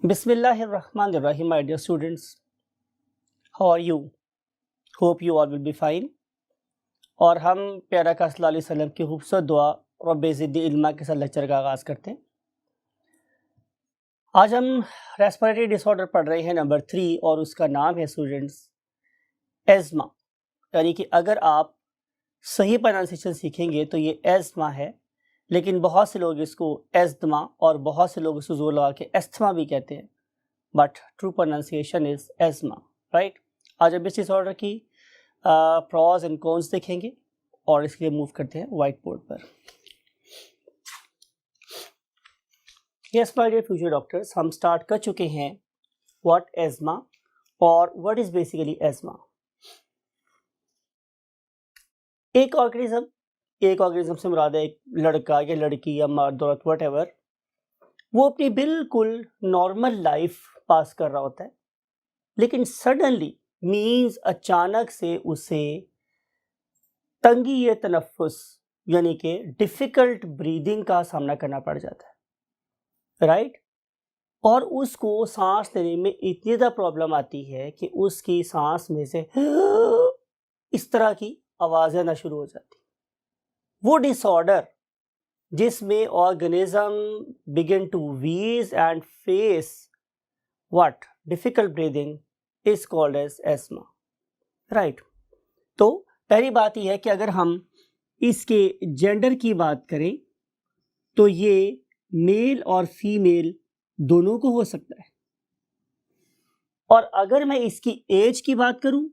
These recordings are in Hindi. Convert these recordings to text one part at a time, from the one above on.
Bismillahirrahmanirrahim, my dear students. How are you? Hope you all will be fine. और हम प्यारा का सल्लल्लाहु अलैहि वसल्लम की खूबसूरत दुआ रब्बे ज़िदनी इल्मा के साथ लेक्चर का आगाज़ करते हैं। आज हम रेस्पिरेटरी डिसऑर्डर पढ़ रहे हैं नंबर 3 और उसका नाम है स्टूडेंट्स एज़मा। यानी कि अगर आप सही प्रोनाउंसिएशन सीखेंगे तो ये एज़मा है, लेकिन बहुत से लोग इसको एज़मा और बहुत से लोग इसको जोर लगा के एस्थमा भी कहते हैं, but true pronunciation is asthma, right. आज हम इस डिसऑर्डर की प्रॉज एंड कॉन्स देखेंगे और इसके लिए मूव करते हैं व्हाइट बोर्ड पर। Yes my dear future doctors, हम स्टार्ट कर चुके हैं व्हाट एज़मा और व्हाट इज बेसिकली एज़मा। एक ऑर्गेनिज्म से मुराद है एक लड़का या लड़की या मर्द औरत व्हाटएवर, वो अपनी बिल्कुल नॉर्मल लाइफ पास कर रहा होता है, लेकिन सडनली मीन्स अचानक से उसे तंगी तनफ्फुस यानी कि डिफ़िकल्ट ब्रीदिंग का सामना करना पड़ जाता है, राइट। और उसको सांस लेने में इतनी ज़्यादा प्रॉब्लम आती है कि उसकी सांस में से इस तरह की आवाज़ें आना शुरू हो जाती। वो डिसऑर्डर जिसमें organism begin to wheeze and face what difficult breathing is called as asthma, right. तो पहली बात यह है कि अगर हम इसके जेंडर की बात करें तो ये मेल और फीमेल दोनों को हो सकता है, और अगर मैं इसकी एज की बात करूं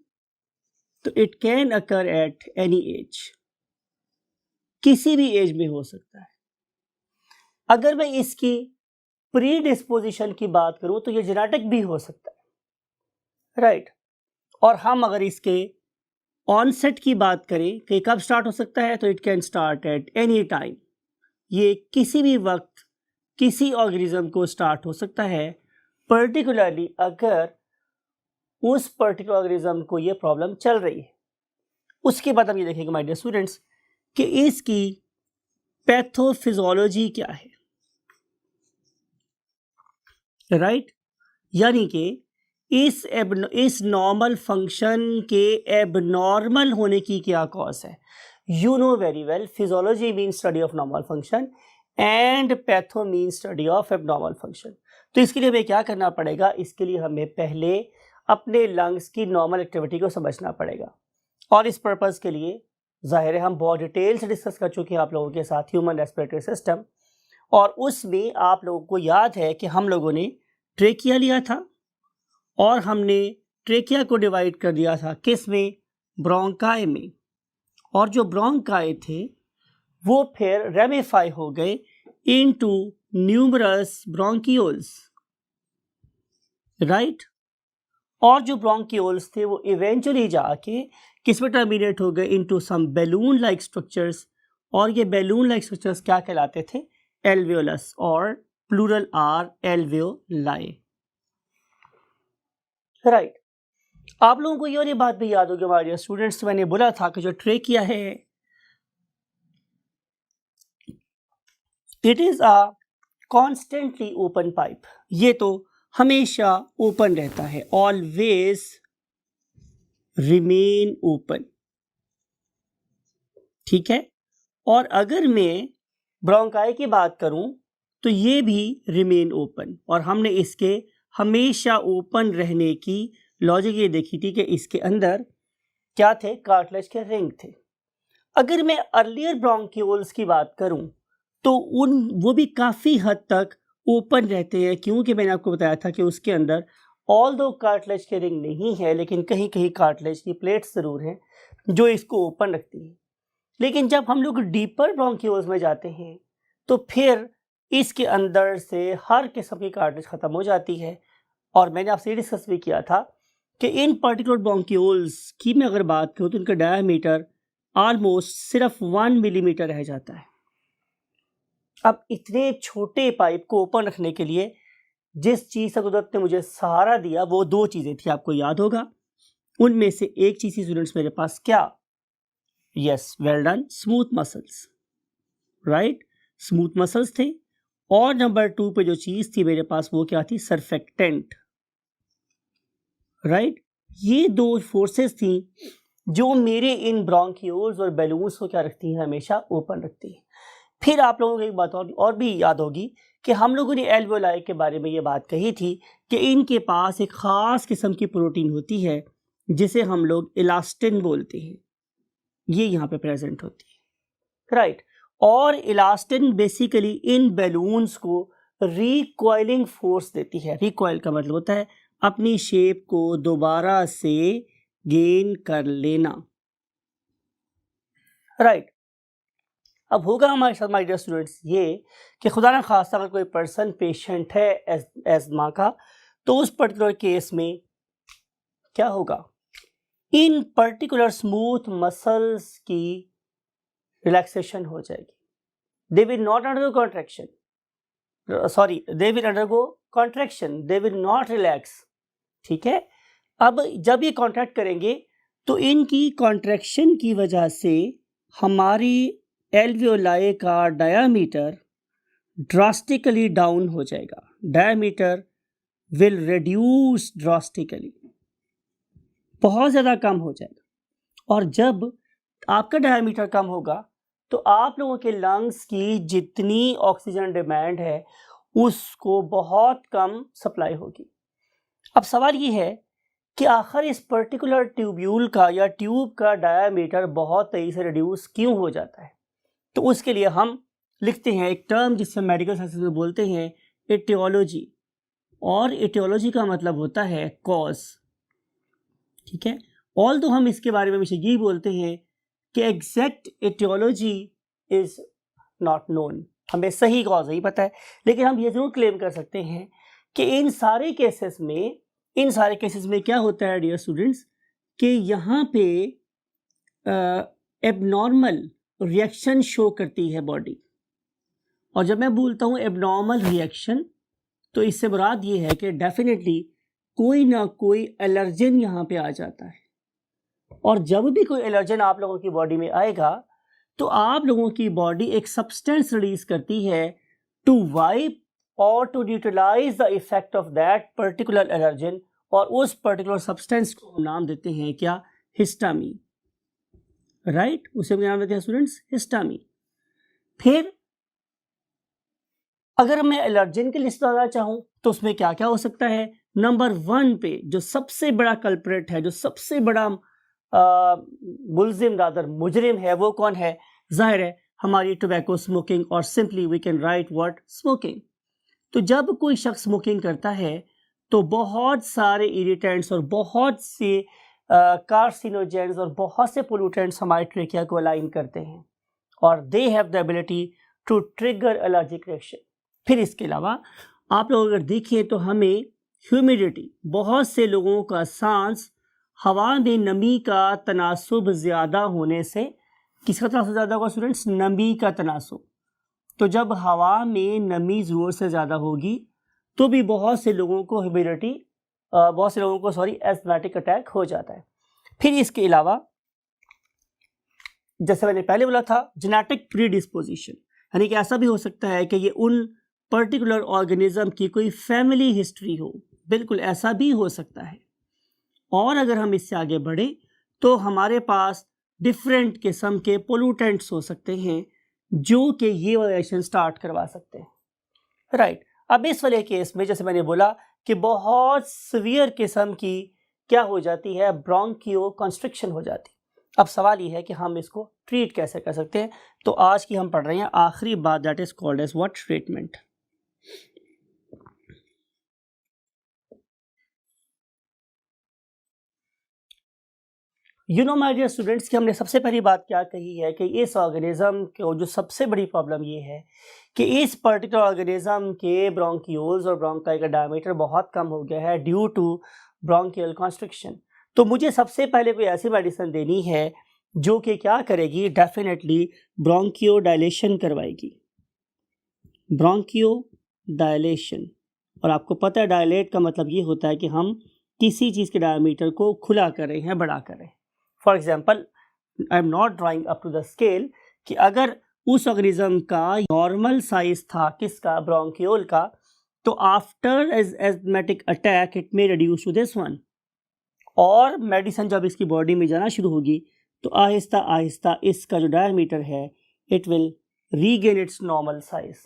तो it can occur at any as, किसी भी एज में हो सकता है। अगर मैं इसकी प्री डिस्पोजिशन की बात करूं तो ये जेनेटिक भी हो सकता है, राइट। और हम अगर इसके ऑनसेट की बात करें कि कब स्टार्ट हो सकता है तो it can start at any time, ये किसी भी वक्त किसी ऑर्गेनिज्म को स्टार्ट हो सकता है, पर्टिकुलरली अगर उस पर्टिकुलर ऑर्गेनिज्म को ये प्रॉब्लम चल रही है। उसके बाद हम ये देखेंगे माय डियर स्टूडेंट्स कि इसकी पैथोफिजियोलॉजी क्या है, राइट। यानी कि इस नॉर्मल फंक्शन के एबनॉर्मल होने की क्या कॉज है। You know very well, physiology means study of normal function and patho means study of abnormal function. तो इसके लिए हमें क्या करना पड़ेगा, इसके लिए हमें पहले अपने लंग्स की नॉर्मल एक्टिविटी को समझना पड़ेगा, और इस पर्पज़ के लिए ज़ाहिर है हम बहुत डिटेल से डिस्कस कर चुके हैं आप लोगों के साथ ह्यूमन रेस्पिरेटरी सिस्टम, और उसमें आप लोगों को याद है कि हम लोगों ने ट्रेकिया लिया था और हमने ट्रेकिया को डिवाइड कर दिया था किस में, ब्रोंकाई में, और जो ब्रोंकाई थे वो फिर रेमिफाई हो गए इनटू न्यूमरस ब्रोंकियोल्स, राइट। और जो ब्रोंकियोल्स थे वो इवेंचुअली जाके किस में टर्मिनेट हो गए, into some balloon like structures, और ये बैलून लाइक स्ट्रक्चर्स क्या कहलाते थे, एल्वियोलस, और प्लूरल आर एल्वियोलाई, राइट। आप लोगों को ये वाली बात भी याद होगी हमारे स्टूडेंट्स, मैंने बोला था कि जो ट्रेकिया है it is a constantly open pipe, ये तो हमेशा ओपन रहता है, ऑलवेज रिमेन ओपन, ठीक है। और अगर मैं ब्रोंकाई की बात करूं तो ये भी रिमेन ओपन, और हमने इसके हमेशा ओपन रहने की लॉजिक ये देखी थी कि इसके अंदर क्या थे, कार्टिलेज के रिंग थे। अगर मैं अर्लियर ब्रोंकियोल्स की बात करूं तो वो भी काफ़ी हद तक ओपन रहते हैं, क्योंकि मैंने आपको बताया था कि उसके अंदर ऑल दो कार्टिलेज के रिंग नहीं है, लेकिन कहीं कहीं कार्टिलेज की प्लेट्स ज़रूर हैं जो इसको ओपन रखती है। लेकिन जब हम लोग डीपर ब्रोंकियोल्स में जाते हैं तो फिर इसके अंदर से हर किस्म की कार्टिलेज ख़त्म हो जाती है, और मैंने आपसे डिस्कस भी किया था कि इन पर्टिकुलर ब्रोंकियोल्स की मैं अगर बात करूँ तो उनका डायमीटर ऑलमोस्ट सिर्फ 1 मिलीमीटर रह जाता है। अब इतने छोटे पाइप को ओपन रखने के लिए जिस चीज़ से कुदरत ने मुझे सहारा दिया वो दो चीज़ें थी, आपको याद होगा। उनमें से एक चीज़ थी स्टूडेंट्स मेरे पास, क्या, yes well done, smooth muscles, right. Smooth muscles थे, और नंबर 2 पे जो चीज थी मेरे पास वो क्या थी, सरफेक्टेंट, राइट। ये दो फोर्सेस थी जो मेरे इन ब्रोंकियोल्स और बैलून्स को क्या रखती हैं, हमेशा ओपन रखती हैं। फिर आप लोगों को एक बात और भी याद होगी कि हम लोगों ने एल्वेओलाई के बारे में ये बात कही थी कि इनके पास एक ख़ास किस्म की प्रोटीन होती है जिसे हम लोग इलास्टिन बोलते हैं, ये यहाँ पे प्रेजेंट होती है, राइट। और इलास्टिन बेसिकली इन बैलून्स को रिकॉइलिंग फोर्स देती है। रिकॉइल का मतलब होता है अपनी शेप को दोबारा से गेन कर लेना, राइट। अब होगा हमारे साथ माय डियर स्टूडेंट्स ये कि खुदा न खास्ता अगर कोई पर्सन पेशेंट है एस्मा का, तो उस पर्टिकुलर केस में क्या होगा, इन पर्टिकुलर स्मूथ मसल्स की रिलैक्सेशन हो जाएगी। They will not undergo contraction, sorry they will undergo contraction, they will not relax, ठीक है। अब जब ये कॉन्ट्रैक्ट करेंगे तो इनकी कॉन्ट्रैक्शन की वजह से हमारी एल्वियोलाई का डायामीटर ड्रास्टिकली डाउन हो जाएगा, डायामीटर विल रिड्यूस ड्रास्टिकली, बहुत ज़्यादा कम हो जाएगा। और जब आपका डायामीटर कम होगा तो आप लोगों के लंग्स की जितनी ऑक्सीजन डिमांड है उसको बहुत कम सप्लाई होगी। अब सवाल ये है कि आखिर इस पर्टिकुलर ट्यूब्यूल का या ट्यूब का डायामीटर बहुत तेज़ी से रिड्यूस क्यों हो जाता है, तो उसके लिए हम लिखते हैं एक टर्म जिससे मेडिकल साइंस में बोलते हैं एटियोलॉजी, और एटियोलॉजी का मतलब होता है कॉज, ठीक है। ऑल तो हम इसके बारे में हमेशा यही बोलते हैं कि exact etiology is not known, हमें सही कॉज नहीं पता है, लेकिन हम ये ज़रूर क्लेम कर सकते हैं कि इन सारे केसेस में क्या होता है डियर स्टूडेंट्स कि यहाँ पे एबनॉर्मल रिएक्शन शो करती है बॉडी। और जब मैं बोलता हूँ एबनॉर्मल रिएक्शन तो इससे मुराद ये है कि डेफिनेटली कोई ना कोई एलर्जन यहाँ पे आ जाता है, और जब भी कोई एलर्जन आप लोगों की बॉडी में आएगा तो आप लोगों की बॉडी एक सब्सटेंस रिलीज करती है टू वाइप और to neutralize the effect of that particular allergen, और उस पर्टिकुलर सब्सटेंस को हम नाम देते हैं क्या, हिस्टामीन, राइट। उसे हम नाम देते हैं स्टूडेंट्स हिस्टामीन। फिर अगर मैं एलर्जन की लिस्ट डालना चाहूँ तो उसमें क्या क्या हो सकता है। नंबर 1 पे जो सबसे बड़ा कल्प्रेट है, जो सबसे बड़ा मुल्जिम रादर मुजरिम है, वो कौन है, जाहिर है हमारी टोबैको स्मोकिंग, और simply we can write what, smoking. तो जब कोई शख्स स्मोकिंग करता है तो बहुत सारे इरिटेंट्स और बहुत से कार्सिनोजेंस और बहुत से पोल्यूटेंट्स हमारे ट्रेकिया को अलाइन करते हैं, और they have the ability to trigger allergic reaction. फिर इसके अलावा आप लोग अगर देखें तो हमें ह्यूमिडिटी, बहुत से लोगों का सांस हवा में नमी का तनासुब ज़्यादा होने से, किसका तनासुब ज़्यादा होगा स्टूडेंट्स, नमी का तनासुब। तो जब हवा में नमी ज़ोर से ज़्यादा होगी तो भी बहुत से लोगों को एस्थमेटिक अटैक हो जाता है। फिर इसके अलावा जैसे मैंने पहले बोला था जेनेटिक प्रीडिस्पोजिशन, यानी कि ऐसा भी हो सकता है कि ये उन पर्टिकुलर ऑर्गेनिज्म की कोई फैमिली हिस्ट्री हो, बिल्कुल ऐसा भी हो सकता है। और अगर हम इससे आगे बढ़े तो हमारे पास डिफरेंट किस्म के पोल्यूटेंट्स हो सकते हैं जो कि ये रिएक्शन स्टार्ट करवा सकते हैं, राइट। अब इस वाले केस में जैसे मैंने बोला कि बहुत सीवियर किस्म की क्या हो जाती है, ब्रोंकियो कंस्ट्रिक्शन हो जाती है। अब सवाल ये है कि हम इसको ट्रीट कैसे कर सकते हैं। तो आज की हम पढ़ रहे हैं आखिरी बात, that is called as what, treatment. You know my dear students कि हमने सबसे पहली बात क्या कही है कि इस ऑर्गेनिज्म को जो सबसे बड़ी प्रॉब्लम ये है कि इस पर्टिकुलर ऑर्गेनिज्म के ब्रोंकियोल्स और ब्रोंकाई का डायमीटर बहुत कम हो गया है ड्यू टू ब्रोंकियल कॉन्स्ट्रिक्शन। तो मुझे सबसे पहले कोई ऐसी मेडिसिन देनी है जो कि क्या करेगी, डेफिनेटली ब्रोंकियो डायलेशन करवाएगी, ब्रोंकियो डायलेशन। और आपको पता है डायलेट का मतलब ये होता है कि हम किसी चीज़ के डायमीटर को खुला कर रहे हैं, बड़ा कर रहे हैं। For example I am not drawing up to the scale कि अगर उस ऑर्गेनिज्म का नॉर्मल साइज था किसका, ब्रोंकियोल का, तो after asthmatic attack it may reduce to this one, और मेडिसिन जब इसकी बॉडी में जाना शुरू होगी तो आहिस्ता आहिस्ता इसका जो डायमीटर है it will regain it's normal size.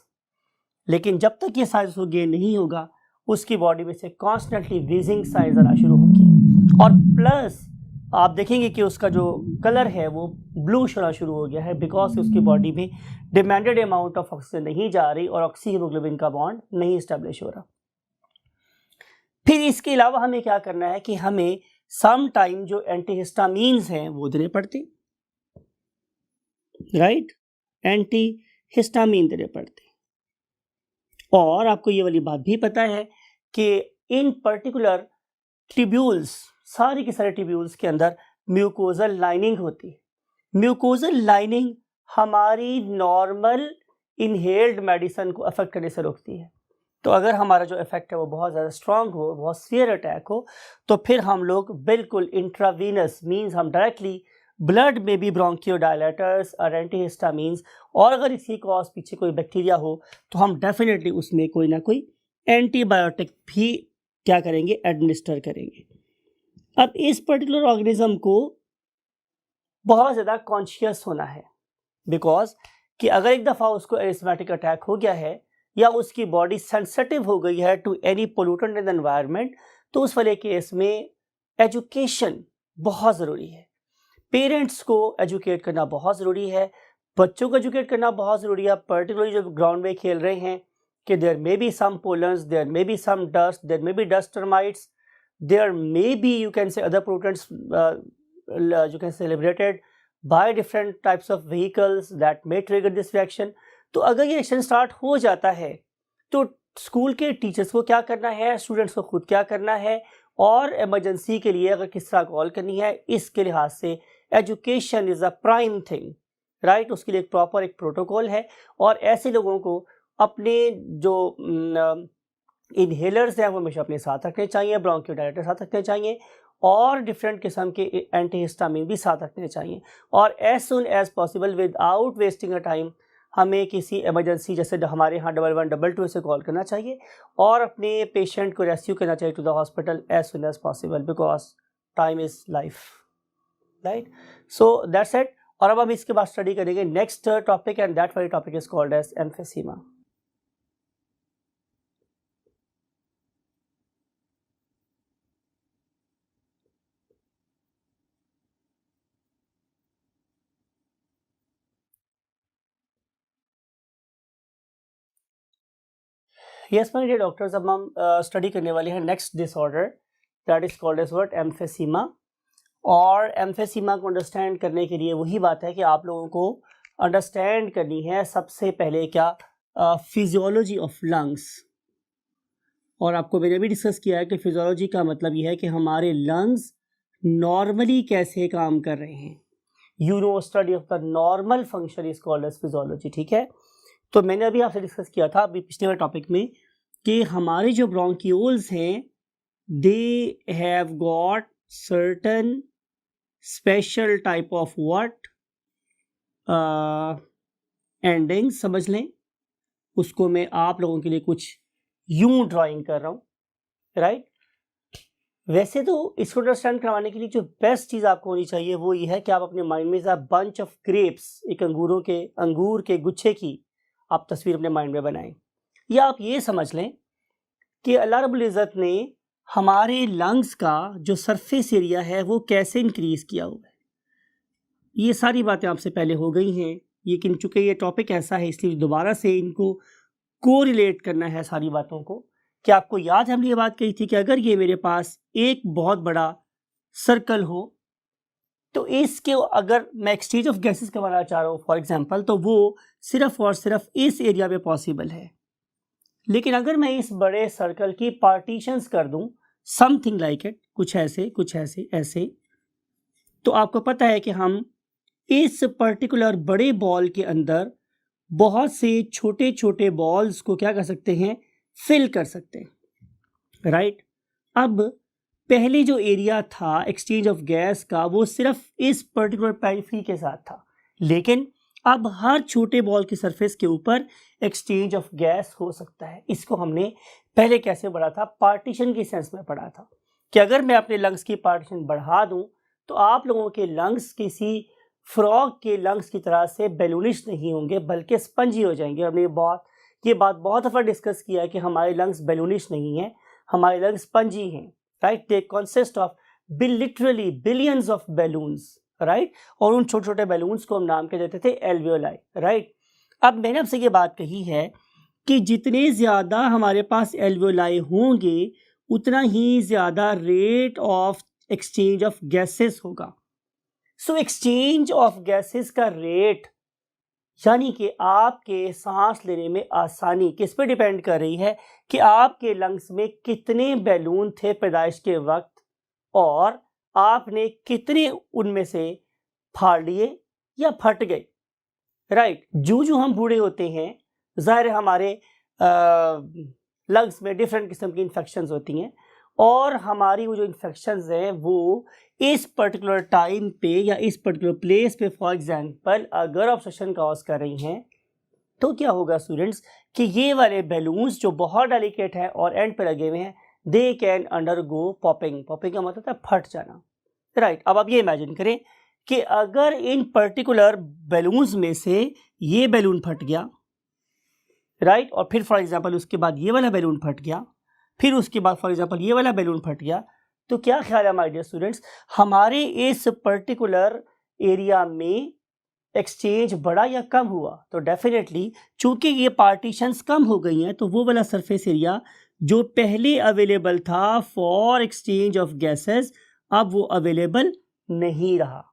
लेकिन जब तक ये साइज उसको गेन नहीं होगा उसकी बॉडी में से कॉन्स्टेंटली वीजिंग साइज आना शुरू होगी, और प्लस आप देखेंगे कि उसका जो कलर है वो ब्लूश होना शुरू हो गया है, बिकॉज उसकी बॉडी में डिमांडेड अमाउंट ऑफ ऑक्सीजन नहीं जा रही और ऑक्सीहीमोग्लोबिन का बॉन्ड नहीं इस्टेब्लिश हो रहा। फिर इसके अलावा हमें क्या करना है कि हमें सम टाइम जो एंटीहिस्टामीन्स हैं वो देने पड़ते, राइट, एंटीहिस्टामीन देने पड़ते। और आपको ये वाली बात भी पता है कि इन पर्टिकुलर ट्यूब्यूल्स, सारे के सारे ट्यूब्यूल्स के अंदर म्यूकोजल लाइनिंग होती है। म्यूकोजल लाइनिंग हमारी नॉर्मल इनहेल्ड मेडिसिन को अफेक्ट करने से रोकती है। तो अगर हमारा जो इफेक्ट है वो बहुत ज़्यादा स्ट्रांग हो, बहुत सीवियर अटैक हो, तो फिर हम लोग बिल्कुल इंट्रावीनस मींस हम डायरेक्टली ब्लड में भी ब्रोंकियोडायलेटर्स और एंटीहिस्टामीन्स, और अगर इसकी कॉज पीछे कोई बैक्टीरिया हो तो हम डेफिनेटली उसमें कोई ना कोई एंटीबायोटिक भी क्या करेंगे, एडमिनिस्टर करेंगे। अब इस पर्टिकुलर ऑर्गेनिज्म को बहुत ज़्यादा कॉन्शियस होना है, बिकॉज कि अगर एक दफ़ा उसको एरिथमेटिक अटैक हो गया है या उसकी बॉडी सेंसिटिव हो गई है to any pollutant in the environment, तो उस वाले केस में एजुकेशन बहुत ज़रूरी है। पेरेंट्स को एजुकेट करना बहुत ज़रूरी है, बच्चों को एजुकेट करना बहुत ज़रूरी है, पर्टिकुलरली जो ग्राउंड में खेल रहे हैं कि there may be some pollens, there may be some dust, there may be dust termites, there may be you can say other pollutants you can say liberated by different types of vehicles that may trigger this reaction। तो अगर ये रिएक्शन स्टार्ट हो जाता है तो स्कूल के टीचर्स को क्या करना है, स्टूडेंट्स को खुद क्या करना है, और इमरजेंसी के लिए अगर किस तरह कॉल करनी है, इसके लिहाज से education is a prime thing, right. उसके लिए एक प्रॉपर एक प्रोटोकॉल है, और ऐसे लोगों को अपने जो इनहेलर्स हैं वो हमेशा अपने साथ रखने चाहिए, ब्रोंकियोडायलेटर साथ रखने चाहिए, और डिफरेंट किस्म के एंटीहिस्टामिन भी साथ रखने चाहिए। और as soon as possible without wasting a time हमें किसी इमरजेंसी जैसे हमारे यहाँ 1112 से कॉल करना चाहिए और अपने पेशेंट को रेस्क्यू करना चाहिए to the hospital as soon as possible, because time is life, right. So that's it. और अब हम इसके बाद स्टडी करेंगे नेक्स्ट टॉपिक, एंड दैट वाली topic is called as emphysema. Yes my dear doctors, अब हम स्टडी करने वाले हैं next disorder that is called as what, emphysema. और एम्फीसीमा को अंडरस्टैंड करने के लिए वही बात है कि आप लोगों को अंडरस्टैंड करनी है सबसे पहले क्या, फिजियोलॉजी ऑफ लंग्स। और आपको मैंने भी डिस्कस किया है कि फिजियोलॉजी का मतलब ये है कि हमारे लंग्स नॉर्मली कैसे काम कर रहे हैं। You know study of the normal function is called as physiology, ठीक है। तो मैंने अभी आपसे डिस्कस किया था अभी पिछले वाले टॉपिक में कि हमारे जो ब्रोंक्यूल्स हैं they have got certain special type of what ending, समझ लें उसको मैं आप लोगों के लिए कुछ यूं ड्राइंग कर रहा हूँ, राइट। वैसे तो इसको अंडरस्टैंड करवाने के लिए जो बेस्ट चीज़ आपको होनी चाहिए वो ये है कि आप अपने माइंड में बंच ऑफ ग्रेप्स, एक अंगूर के गुच्छे की आप तस्वीर अपने माइंड में बनाएं, या आप ये समझ लें कि अल्लाह रब्बुल इज़्ज़त ने हमारे लंग्स का जो सरफेस एरिया है वो कैसे इंक्रीज़ किया हुआ है। ये सारी बातें आपसे पहले हो गई हैं, लेकिन चूँकि ये टॉपिक ऐसा है इसलिए दोबारा से इनको कोरिलेट करना है सारी बातों को। कि आपको याद है हमने ये बात कही थी कि अगर ये मेरे पास एक बहुत बड़ा सर्कल हो तो इसके अगर मैं एक्सचेंज ऑफ गैसेस करवाना चाह रहा हूँ फॉर एग्जांपल, तो वो सिर्फ और सिर्फ इस एरिया में पॉसिबल है। लेकिन अगर मैं इस बड़े सर्कल की पार्टीशंस कर दूं समथिंग लाइक इट, कुछ ऐसे कुछ ऐसे ऐसे, तो आपको पता है कि हम इस पर्टिकुलर बड़े बॉल के अंदर बहुत से छोटे छोटे बॉल्स को क्या कर सकते हैं, फिल कर सकते हैं, राइट। अब पहले जो एरिया था एक्सचेंज ऑफ गैस का वो सिर्फ इस पर्टिकुलर पेरिफेरी के साथ था, लेकिन अब हर छोटे बॉल की सरफेस के ऊपर एक्सचेंज ऑफ गैस हो सकता है। इसको हमने पहले कैसे पढ़ा था, पार्टीशन के सेंस में पढ़ा था कि अगर मैं अपने लंग्स की पार्टीशन बढ़ा दूं तो आप लोगों के लंग्स किसी फ्रॉग के लंग्स की तरह से बैलूनिश नहीं होंगे बल्कि स्पंजी हो जाएंगे। हमने ये बात बहुत दफ़ा डिस्कस किया है कि हमारे लंग्स बैलूनिश नहीं हैं, हमारे लंग्स स्पंजी हैं, right. They consist of literally billions of balloons, right. और उन छोटे छोटे बैलून्स को हम नाम के देते थे एल्वियोलाई, राइट। अब मैंने आपसे ये बात कही है कि जितने ज़्यादा हमारे पास एल्वियोलाई होंगे उतना ही ज़्यादा rate of exchange of gases होगा। सो एक्सचेंज ऑफ गैसेस का रेट यानी कि आपके सांस लेने में आसानी किस पे डिपेंड कर रही है कि आपके लंग्स में कितने बैलून थे पैदाइश के वक्त और आपने कितने उनमें से फाड़ लिए या फट गए, राइट। जो हम बूढ़े होते हैं ज़ाहिर हमारे लंग्स में डिफरेंट किस्म की इन्फेक्शंस होती हैं और हमारी वो जो इन्फेक्शंस हैं वो इस पर्टिकुलर टाइम पे या इस पर्टिकुलर प्लेस पे फॉर एग्जांपल अगर ऑब्स्ट्रक्शन कॉज कर रही हैं तो क्या होगा स्टूडेंट्स कि ये वाले बैलून्स जो बहुत डेलिकेट हैं और एंड पे लगे हुए हैं they can undergo popping. Popping का मतलब है फट जाना, राइट। अब आप ये इमेजिन करें कि अगर इन पर्टिकुलर बैलून्स में से ये बैलून फट गया, राइट, और फिर फॉर एग्जांपल उसके बाद ये वाला बैलून फट गया, फिर उसके बाद फॉर एग्जांपल ये वाला बैलून फट गया, तो क्या ख्याल है माय डियर स्टूडेंट्स, हमारे इस पर्टिकुलर एरिया में एक्सचेंज बढ़ा या कम हुआ? तो डेफिनेटली चूंकि ये पार्टीशंस कम हो गई हैं तो वो वाला सरफेस एरिया जो पहले अवेलेबल था फॉर एक्सचेंज ऑफ गैसेस अब वो अवेलेबल नहीं रहा,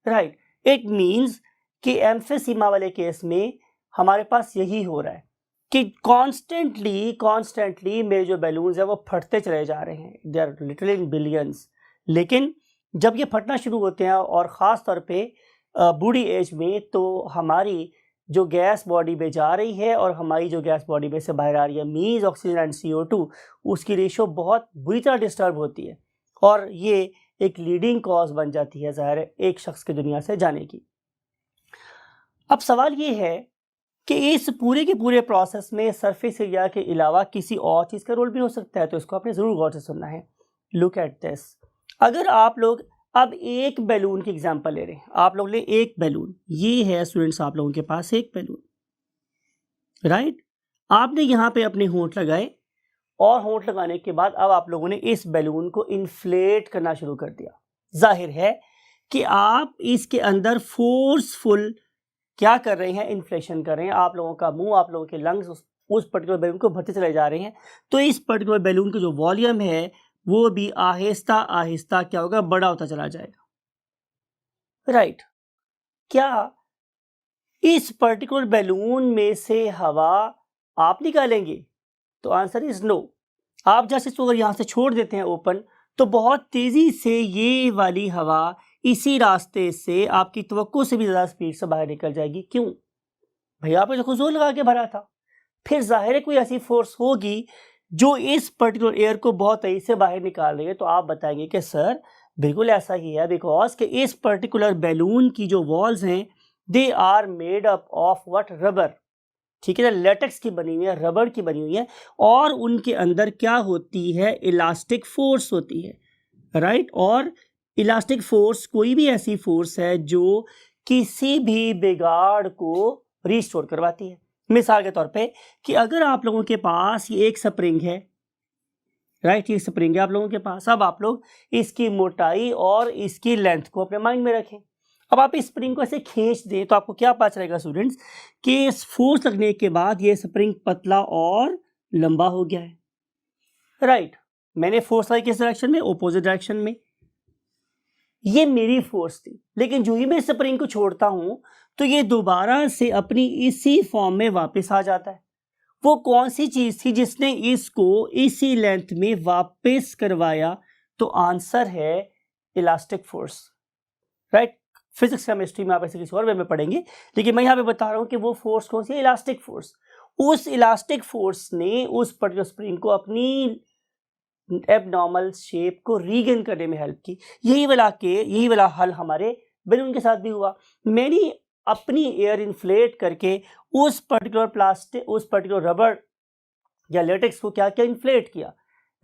राइट। इट मीन्स कि एम्फीसीमा वाले केस में हमारे पास यही हो रहा है कि कॉन्स्टेंटली मेरे जो बैलून्स हैं वो फटते चले जा रहे हैं, they are literally in billions. लेकिन जब ये फटना शुरू होते हैं और ख़ास तौर पे बूढ़ी एज में तो हमारी जो गैस बॉडी में जा रही है और हमारी जो गैस बॉडी में से बाहर आ रही है मीन्स ऑक्सीजन एंड CO2 उसकी रेशो बहुत बुरी तरह डिस्टर्ब होती है और ये एक लीडिंग कॉज बन जाती है ज़ाहिर है एक शख्स की दुनिया से जाने की। अब सवाल ये है कि इस पूरे के पूरे प्रोसेस में सरफेस एरिया के अलावा किसी और चीज़ का रोल भी हो सकता है, तो इसको आपने ज़रूर गौर से सुनना है। लुक एट दिस, अगर आप लोग अब एक बैलून की एग्जांपल ले रहे हैं, आप लोग ले एक बैलून, ये है स्टूडेंट्स आप लोगों के पास एक बैलून, राइट। आपने यहाँ पे अपने होंठ लगाए और होंठ लगाने के बाद अब आप लोगों ने इस बैलून को इन्फ्लेट करना शुरू कर दिया। जाहिर है कि आप इसके अंदर फोर्सफुल क्या कर रहे हैं, इन्फ्लेशन कर रहे हैं। आप लोगों का मुंह, आप लोगों के लंग्स उस पर्टिकुलर बैलून को भरते चले जा रहे हैं, तो इस पर्टिकुलर बैलून का जो वॉल्यूम है वो भी आहिस्ता आहिस्ता क्या होगा, बड़ा होता चला जाएगा, राइट। क्या इस पर्टिकुलर बैलून में से हवा आप निकालेंगे? तो आंसर इज नो। आप जैसे इसको अगर यहाँ से छोड़ देते हैं ओपन तो बहुत तेजी से ये वाली हवा इसी रास्ते से आपकी तवक्को से भी ज़्यादा स्पीड से बाहर निकल जाएगी। क्यों भैया, आपने देखो जोर लगा के भरा था, फिर जाहिर है कोई ऐसी फोर्स होगी जो इस पर्टिकुलर एयर को बहुत तेजी से बाहर निकाल रही है। तो आप बताएंगे कि सर बिल्कुल ऐसा ही है, बिकॉज कि इस पर्टिकुलर बैलून की जो वॉल्स हैं they are made up of what, rubber, ठीक है ना, लेटेक्स की बनी हुई है, रबड़ की बनी हुई है और उनके अंदर क्या होती है, इलास्टिक फोर्स होती है, राइट। और इलास्टिक फोर्स कोई भी ऐसी फोर्स है जो किसी भी बिगाड़ को रिस्टोर करवाती है। मिसाल के तौर पे कि अगर आप लोगों के पास ये एक स्प्रिंग है, राइट, ये स्प्रिंग है आप लोगों के पास, अब आप लोग इसकी मोटाई और इसकी लेंथ को अपने माइंड में रखें। अब आप इस स्प्रिंग को ऐसे खींच दें तो आपको क्या पता चलेगा स्टूडेंट्स कि इस फोर्स लगने के बाद ये स्प्रिंग पतला और लंबा हो गया है, राइट। मैंने फोर्स लाई किस डायरेक्शन में, ऑपोजिट डायरेक्शन में, ये मेरी फोर्स थी। लेकिन जो ही मैं स्प्रिंग को छोड़ता हूं तो ये दोबारा से अपनी इसी फॉर्म में वापस आ जाता है। वो कौन सी चीज थी जिसने इसको इसी लेंथ में वापस करवाया? तो आंसर है elastic force, right. Physics chemistry में आप ऐसे किसी और वे में पढ़ेंगे, लेकिन मैं यहाँ पे बता रहा हूँ कि वो फोर्स कौन सी है, इलास्टिक फोर्स। उस इलास्टिक फोर्स ने उस पर्टिकुलर स्प्रिंग को अपनी एबनॉर्मल शेप को रीगेन करने में हेल्प की। यही वाला हल हमारे बैलून के साथ भी हुआ। मैनी अपनी एयर इन्फ्लेट करके उस पर्टिकुलर रबर या लेटेक्स को क्या किया, इन्फ्लेट किया।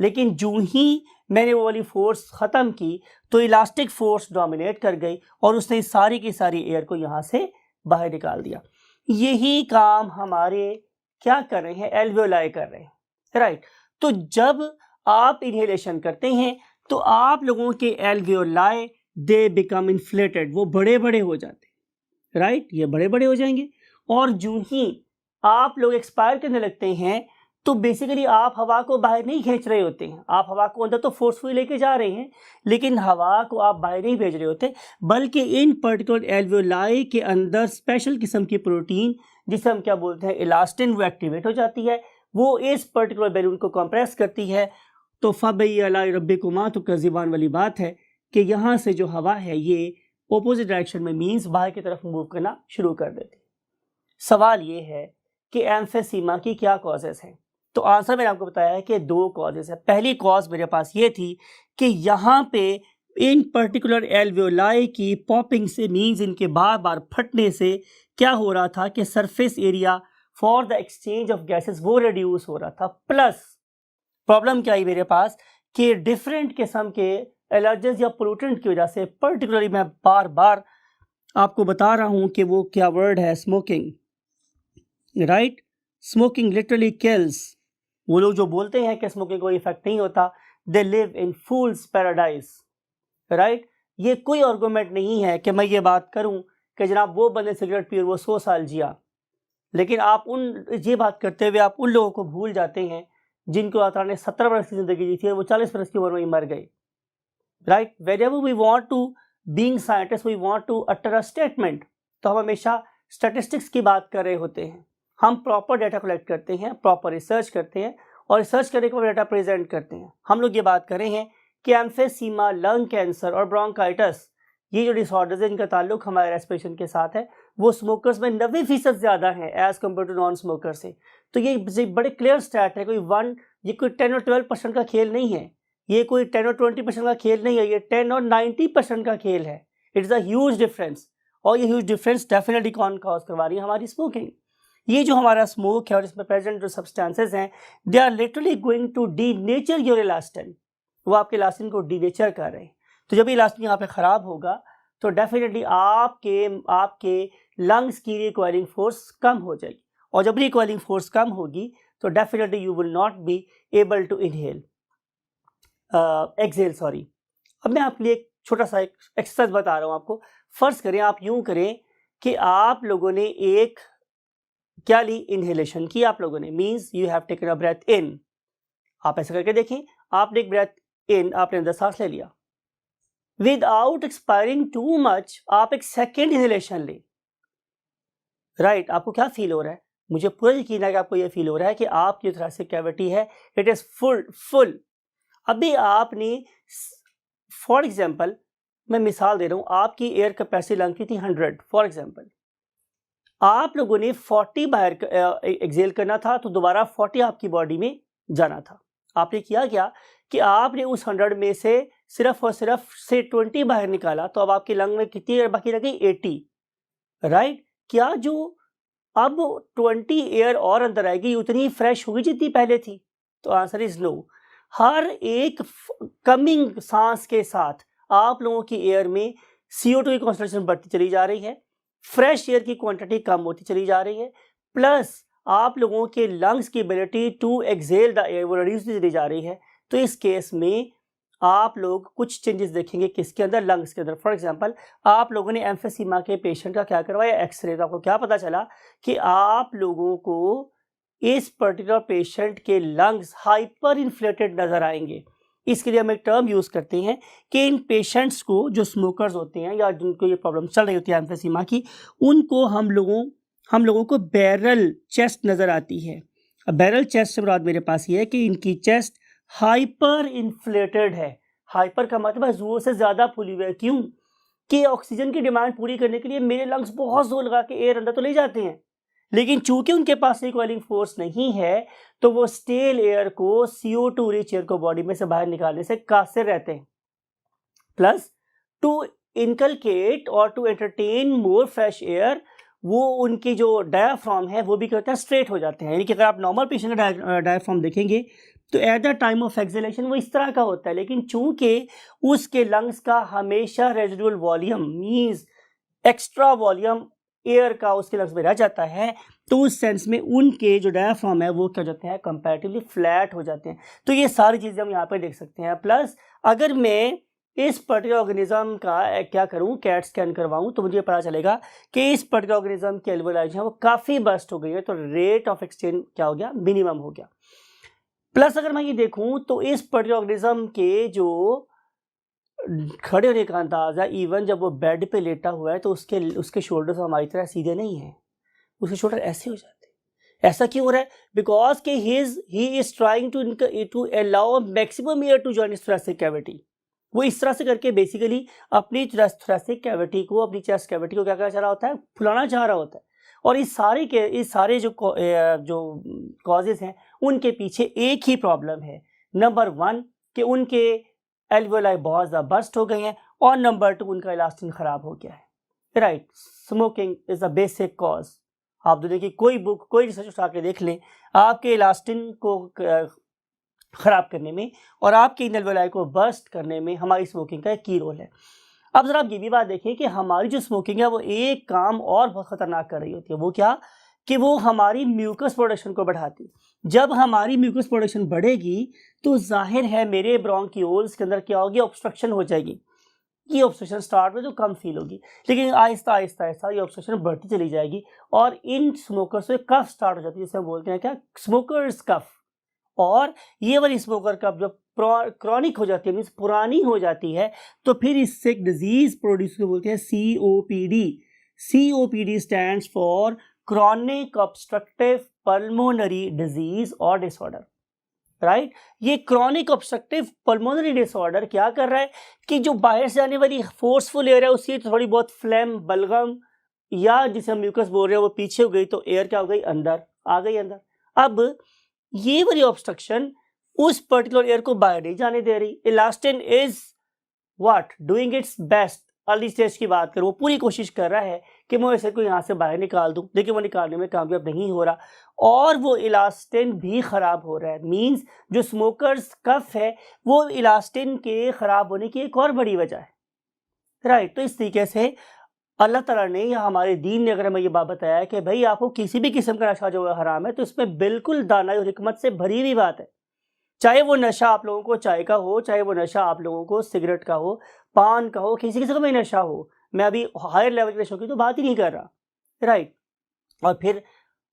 लेकिन जो ही मैंने वो वाली फोर्स ख़त्म की तो इलास्टिक फोर्स डोमिनेट कर गई और उसने सारी की सारी एयर को यहाँ से बाहर निकाल दिया। यही काम हमारे क्या कर रहे हैं, एल्वियोलाई कर रहे हैं, राइट। तो जब आप इनहेलेशन करते हैं तो आप लोगों के एल्वियोलाई दे बिकम इन्फ्लेटेड, वो बड़े बड़े हो जाते हैं, राइट, ये बड़े बड़े हो जाएंगे। और जो ही आप लोग एक्सपायर करने लगते हैं तो बेसिकली आप हवा को बाहर नहीं खींच रहे होते हैं, आप हवा को अंदर तो फोर्सफुली लेके जा रहे हैं, लेकिन हवा को आप बाहर नहीं भेज रहे होते, बल्कि इन पर्टिकुलर एल्वियोलाई के अंदर स्पेशल किस्म की प्रोटीन जिसे हम क्या बोलते हैं, इलास्टिन, वो एक्टिवेट हो जाती है, वो इस पर्टिकुलर बैलून को कंप्रेस करती है। तो फ़बई अला रब्बिकुमा तुकज़्ज़िबान वाली बात है कि यहाँ से जो हवा है ये ऑपोजिट डायरेक्शन में मीन्स बाहर की तरफ मूव करना शुरू कर देती है। सवाल ये है कि एम्फीसीमा की क्या कॉजेज़ हैं। तो आंसर मैंने आपको बताया है कि 2 कॉजेज़ है। पहली कॉज मेरे पास ये थी कि यहाँ पे इन पर्टिकुलर एल्वियोलाई की पॉपिंग से मीन्स इनके बार बार फटने से क्या हो रहा था कि surface area for the exchange of gases वो रिड्यूस हो रहा था। प्लस प्रॉब्लम क्या आई मेरे पास कि डिफरेंट किस्म के एलर्जेंस या पोल्यूटेंट की वजह से, पर्टिकुलरली मैं बार बार आपको बता रहा हूँ कि वो क्या वर्ड है, smoking, right. Smoking literally kills. वो लोग जो बोलते हैं कि स्मोकिंग कोई इफेक्ट नहीं होता, they live in fools paradise, right. ये कोई आर्गूमेंट नहीं है कि मैं ये बात करूं कि जनाब वो बंदे सिगरेट पिए वो 100 साल जिया, लेकिन आप ये बात करते हुए आप उन लोगों को भूल जाते हैं जिनको अल्लाह ताला ने 17 वर्ष की ज़िंदगी जी थी और वो 40 वर्ष की उम्र में ही मर गए, right. Wherever we want to being scientist we want to utter a statement, तो हम हमेशा स्टैटिस्टिक्स की बात कर रहे होते हैं, हम प्रॉपर डाटा कलेक्ट करते हैं, प्रॉपर रिसर्च करते हैं और रिसर्च करने के बाद डाटा प्रेजेंट करते हैं। हम लोग ये बात कर रहे हैं कि एम्फीसीमा, लंग कैंसर और ब्रोंकाइटिस, ये जो डिसऑर्डर्स है इनका ताल्लुक हमारे रेस्पिरेशन के साथ है, वो स्मोकर्स में 90% ज़्यादा है as compare to non smoker से। तो ये बड़े क्लियर स्टैट है, ये कोई 10 और 12% का खेल नहीं है, ये कोई 10 और 20% का खेल नहीं है, ये 10 और 90% का खेल है। इट्स अ ह्यूज डिफरेंस, और ये ह्यूज डिफरेंस डेफिनेटली कौन कॉज करवा रही है, हमारी स्मोकिंग। ये जो हमारा स्मोक है और इसमें प्रेजेंट जो सब्सटेंसेस हैं, they are literally going to denature your elastin, वो आपके इलास्टिन को डीनेचर कर रहे हैं। तो जब इलास्टिन यहाँ पे ख़राब होगा तो डेफिनेटली आपके लंग्स की रिकॉइलिंग फोर्स कम हो जाएगी, और जब रिकॉइलिंग फोर्स कम होगी तो definitely you will not be able to inhale exhale, sorry. अब मैं आपके लिए एक छोटा सा एक एक्सरसाइज बता रहा हूँ आपको। फर्ज करें, आप यूं करें कि आप लोगों ने एक क्या ली, इनहेलेशन की आप लोगों ने, means you have taken a breath in. आप ऐसा करके देखें, आपने एक ब्रेथ इन, आपने अंदर सांस ले लिया, विदाउट एक्सपायरिंग टू मच आप एक सेकेंड इनहेलेशन ले, राइट। आपको क्या फील हो रहा है? मुझे पूरा यकीन है कि आपको यह फील हो रहा है कि आपकी थोरेसिक कैविटी है, इट इज फुल। अभी आपने, फॉर एग्जाम्पल मैं मिसाल दे रहा हूं, आपकी एयर कैपेसिटी लंग की थी 100, फॉर एग्जाम्पल आप लोगों ने 40 बाहर एक्सेल करना था, तो दोबारा 40 आपकी बॉडी में जाना था। आपने किया क्या कि आपने उस 100 में से सिर्फ और सिर्फ से 20 बाहर निकाला, तो अब आपके लंग में कितनी एयर बाकी रह गई, 80, राइट। क्या जो अब 20 एयर और अंदर आएगी उतनी फ्रेश होगी जितनी पहले थी? तो आंसर इज नो। हर एक कमिंग सांस के साथ आप लोगों की एयर में CO2 की कॉन्सेंट्रेशन बढ़ती चली जा रही है, फ्रेश एयर की क्वांटिटी कम होती चली जा रही है, प्लस आप लोगों के लंग्स की ability to exhale the air वो रिड्यूस चली जा रही है। तो इस केस में आप लोग कुछ चेंजेस देखेंगे किसके अंदर, लंग्स के अंदर। फॉर एग्जांपल आप लोगों ने एम्फीसीमा के पेशेंट का क्या करवाया, एक्सरे। तो आपको क्या पता चला कि आप लोगों को इस पर्टिकुलर पेशेंट के लंग्स हाइपर इन्फ्लेटेड नजर आएंगे। इसके लिए हम एक टर्म यूज करते हैं कि इन पेशेंट्स को, जो स्मोकर्स होते हैं या जिनको ये प्रॉब्लम चल रही होती है एम्फीसीमा की, उनको हम लोगों को बैरल चेस्ट नजर आती है। बैरल चेस्ट से मुराद मेरे पास ये है कि इनकी चेस्ट हाइपर इन्फ्लेटेड है। हाइपर का मतलब है जोर से ज्यादा फूली हुई है। क्यों? कि ऑक्सीजन की डिमांड पूरी करने के लिए मेरे लंग्स बहुत जोर लगा के एयर अंदर तो ले जाते हैं, लेकिन चूंकि उनके पास रिकॉइलिंग फोर्स नहीं है तो वो स्टेल एयर को, CO2 रिच एयर को बॉडी में से बाहर निकालने से कासिर रहते हैं। प्लस टू इनकलकेट और to entertain more fresh air, वो उनकी जो डायाफ्राम है वो भी क्या होता है, स्ट्रेट हो जाते हैं। यानी कि अगर आप नॉर्मल पेशेंट का डायाफ्राम देखेंगे तो at the time of exhalation वो इस तरह का होता है, लेकिन चूंकि उसके लंग्स का हमेशा residual volume means extra volume air का उसके लंग्स में रह जाता है, तो उस सेंस में उनके जो डायाफ्राम है वो क्या हो जाते हैं, कंपैरेटिवली फ्लैट हो जाते हैं। तो ये सारी चीज़ें हम यहाँ पे देख सकते हैं। प्लस अगर मैं इस पर्टिकुलर ऑर्गेनिज्म का क्या करूँ, कैट स्कैन करवाऊँ, तो मुझे पता चलेगा कि इस पर्टिकुलर ऑर्गेनिज्म की एल्वेओलाई है वो काफ़ी बस्ट हो गई है, तो रेट ऑफ एक्सचेंज क्या हो गया, मिनिमम हो गया। प्लस अगर मैं ये देखूँ तो इस पर्टिकुलर ऑर्गेनिज्म के जो खड़े होने का अंदाज़ा, इवन जब वो बेड पे लेटा हुआ है तो उसके शोल्डर्स हमारी तरह सीधे नहीं हैं, उसके शोल्डर ऐसे हो जाते हैं। ऐसा क्यों हो रहा है? बिकॉज कि he is trying to allow maximum air to join इस थोरेसिक कैविटी। वो इस तरह से करके बेसिकली अपनी थोरेसिक कैविटी को, अपनी चेस्ट कैविटी को क्या करना चाह रहा होता है, फुलाना चाह रहा होता है। और इस सारे जो कॉजेज हैं उनके पीछे एक ही प्रॉब्लम है। नंबर 1 कि उनके एल्वेओलाई बहुत ज़्यादा बस्ट हो गए हैं, और नंबर 2 उनका इलास्टिन ख़राब हो गया है। Right, smoking is a basic cause. आप दुनिया की कोई बुक, कोई रिसर्च उठा के देख लें, आपके इलास्टिन को ख़राब करने में और आपके एल्वेओलाई को बस्ट करने में हमारी स्मोकिंग का एक की रोल है। अब ज़रा आप ये भी बात देखिए कि हमारी जो स्मोकिंग है वो एक काम और बहुत ख़तरनाक कर रही होती है। वो क्या कि वो हमारी म्यूकस प्रोडक्शन को बढ़ाती है। जब हमारी म्यूकस प्रोडक्शन बढ़ेगी तो जाहिर है मेरे ब्रोंकियोल्स के अंदर क्या होगी, ऑब्स्ट्रक्शन हो जाएगी। ये ऑब्स्ट्रक्शन स्टार्ट में तो कम फील होगी, लेकिन आहिस्ता आहिस्ता आहिस्ता ये ऑब्स्ट्रक्शन बढ़ती चली जाएगी और इन स्मोकर्स में कफ स्टार्ट हो जाती है, जिसे हम बोलते हैं क्या, स्मोकर्स कफ। और ये वाली स्मोकर कफ जब क्रॉनिक हो जाती है, मीन्स पुरानी हो जाती है, तो फिर इससे एक डिजीज प्रोड्यूस बोलते हैं COPD। COPD stands for chronic obstructive pulmonary disease और डिसऑर्डर। राइट, ये क्रॉनिक ऑब्स्ट्रक्टिव पल्मोनरी डिसऑर्डर क्या कर रहा है कि जो बाहर से आने वाली फोर्सफुल एयर है उसकी थोड़ी बहुत फ्लेम, बलगम या जिसे हम म्यूकस बोल रहे हैं वो पीछे हो गई, तो एयर क्या हो गई, अंदर आ गई अंदर। अब ये वाली ऑब्स्ट्रक्शन उस पर्टिकुलर एयर को बाहर नहीं जाने दे रही। Elastin is what doing it's best. Early stage की बात करूँ, वो पूरी कोशिश कर रहा है कि मैं इसे को यहाँ से बाहर निकाल दूँ, लेकिन वो निकालने में कामयाब नहीं हो रहा और वो इलास्टिन भी ख़राब हो रहा है। मींस जो स्मोकर्स कफ है वो इलास्टिन के ख़राब होने की एक और बड़ी वजह है। राइट, तो इस तरीके से अल्लाह ताला ने या हमारे दीन ने अगर हमें ये बात बताया कि भाई आपको किसी भी किस्म का नशा जो है हराम है, तो इसमें बिल्कुल दानाई और हिकमत से भरी हुई बात है। चाहे वो नशा आप लोगों को चाय का हो, चाहे वो नशा आप लोगों को सिगरेट का हो, पान का हो, किसी किस्म का भी नशा हो। मैं अभी हायर लेवल के नशों की तो बात ही नहीं कर रहा। राइट, और फिर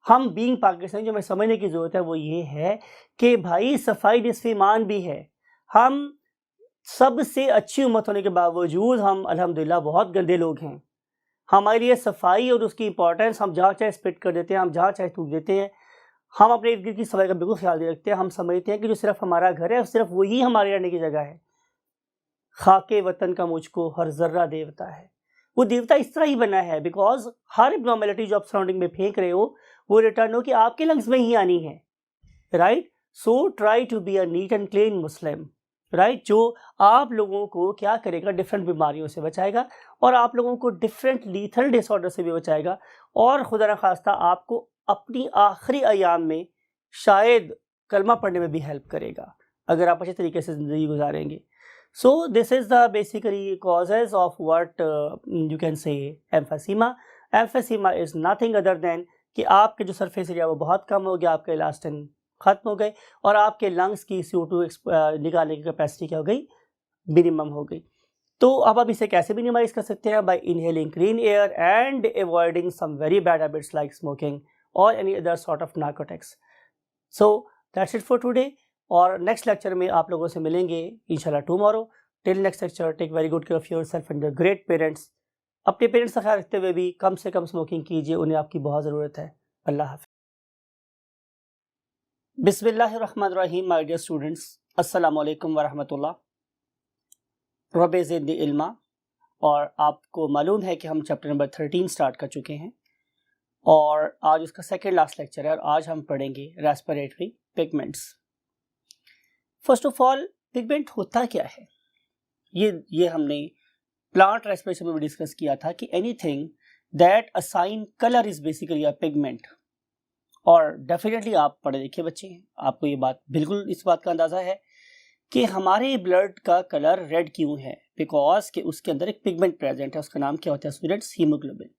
हम बीइंग पाकिस्तानी जो हमें समझने की ज़रूरत है वो ये है कि भाई सफाई निस्फ़ ईमान भी है। हम सबसे अच्छी उम्मत होने के बावजूद हम अल्हम्दुलिल्लाह बहुत गंदे लोग हैं। हमारे लिए सफाई और उसकी इंपॉर्टेंस हम जहाँ चाहे स्पिट कर देते हैं, हम जहाँ चाहे थूक देते हैं। हम अपने इर्द गिर्द की सफाई का बिल्कुल ख्याल नहीं रखते हैं। हम समझते हैं कि जो सिर्फ हमारा घर है सिर्फ वही हमारे रहने की जगह है। खाके वतन का मुझको हर जर्रा देवता है। वो देवता इस तरह ही बना है बिकॉज हर एब्नॉर्मेलिटी जो आप सराउंडिंग में फेंक रहे हो वो रिटर्न हो कि आपके लंग्स में ही आनी है। Right, so try to be a neat and clean Muslim. Right, जो आप लोगों को क्या करेगा, डिफरेंट बीमारियों से बचाएगा और आप लोगों को डिफरेंट लीथल डिसऑर्डर से भी बचाएगा और खुदा न खास्ता आपको अपनी आखिरी अयाम में शायद कलमा पढ़ने में भी हेल्प करेगा अगर आप अच्छे तरीके से ज़िंदगी गुजारेंगे। So this is the basically causes of what you can say emphysema. Emphysema is nothing other than कि आपके जो सरफेस एरिया वो बहुत कम हो गया, आपका इलास्टिन ख़त्म हो गए और आपके लंग्स की CO2 निकालने की कैपेसिटी क्या हो गई, मिनिमम हो गई। तो अब आप इसे कैसे मिनिमाइज कर सकते हैं, by inhaling clean air and avoiding some very bad habits like smoking और any other sort of narcotics. So that's it for today और नेक्स्ट लेक्चर में आप लोगों से मिलेंगे इंशाल्लाह tomorrow. Till next lecture, take very good care of yourself and your great parents. अपने पेरेंट्स का ख्याल रखते हुए भी कम से कम स्मोकिंग कीजिए, उन्हें आपकी बहुत ज़रूरत है। अल्लाह हाफ़िज़। बिस्मिल्लाहिर्रहमानिर्रहीम। माय डियर स्टूडेंट्स, अस्सलाम वालेकुम वरहमतुल्लाह। रब ज़िदनी इल्मा। और आपको मालूम है कि हम चैप्टर नंबर 13 स्टार्ट कर चुके हैं और आज उसका सेकेंड लास्ट लेक्चर है और आज हम पढ़ेंगे respiratory pigments. First of all, pigment होता क्या है ये हमने प्लांट रेस्पिरेशन में भी डिस्कस किया था कि anything that assign colour is basically a pigment. और डेफिनेटली आप पढ़े लिखे बच्चे हैं, आपको ये बात बिल्कुल इस बात का अंदाजा है कि हमारे ब्लड का कलर रेड क्यों है, बिकॉज कि उसके अंदर एक पिगमेंट प्रेजेंट है। उसका नाम क्या होता है स्टूडेंट्स? हीमोग्लोबिन।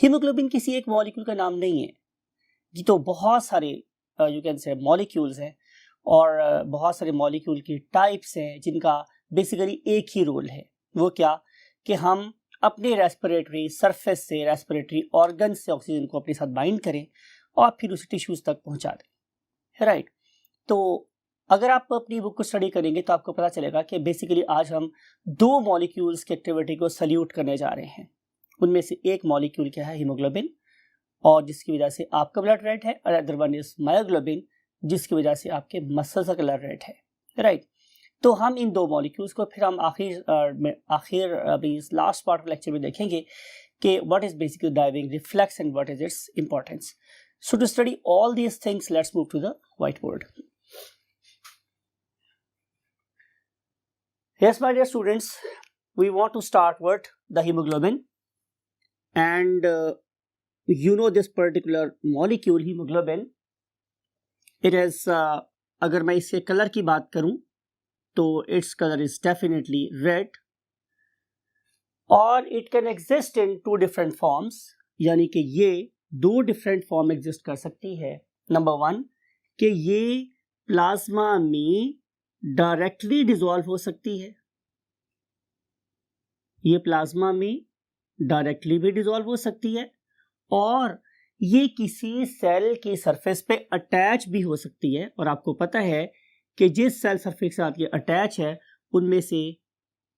हीमोग्लोबिन किसी एक मॉलिक्यूल का नाम नहीं है, ये तो बहुत सारे यू कैन से मॉलिक्यूल्स हैं और बहुत सारे मॉलिक्यूल की टाइप्स हैं जिनका बेसिकली एक ही रोल है। वो क्या कि हम अपने रेस्पिरेटरी सरफेस से, रेस्पिरेटरी ऑर्गन से ऑक्सीजन को अपने साथ बाइंड करें और फिर उसे टिश्यूज तक पहुंचा दें, राइट। तो अगर आप अपनी बुक को स्टडी करेंगे तो आपको पता चलेगा कि बेसिकली आज हम दो मॉलिक्यूल्स की एक्टिविटी को सल्यूट करने जा रहे हैं। उनमें से एक मॉलिक्यूल क्या है? हीमोग्लोबिन, और जिसकी वजह से आपका ब्लड रेड है, और अदर वन इज मायोग्लोबिन, जिसकी वजह से आपके मसल्स का कलर रेड है, राइट। तो हम इन दो मॉलिक्यूल्स को फिर हम आखिर अभी इस लास्ट पार्ट ऑफ लेक्चर में देखेंगे कि what is basically diving reflex and what is its importance. So to study all these things let's move to the white board. Yes, my dear students, we want to start with the hemoglobin, and you know this particular molecule hemoglobin. It is अगर मैं इसके कलर की बात करूं तो its color is definitely red, और it can exist in two different forms, यानी कि ये दो different form exist कर सकती है। नंबर वन कि ये प्लाज्मा में डायरेक्टली डिसॉल्व हो सकती है, ये प्लाज्मा में डायरेक्टली भी डिसॉल्व हो सकती है, और ये किसी सेल की सरफेस पे अटैच भी हो सकती है। और आपको पता है कि जिस सेल सरफेस के साथ ये अटैच है उनमें से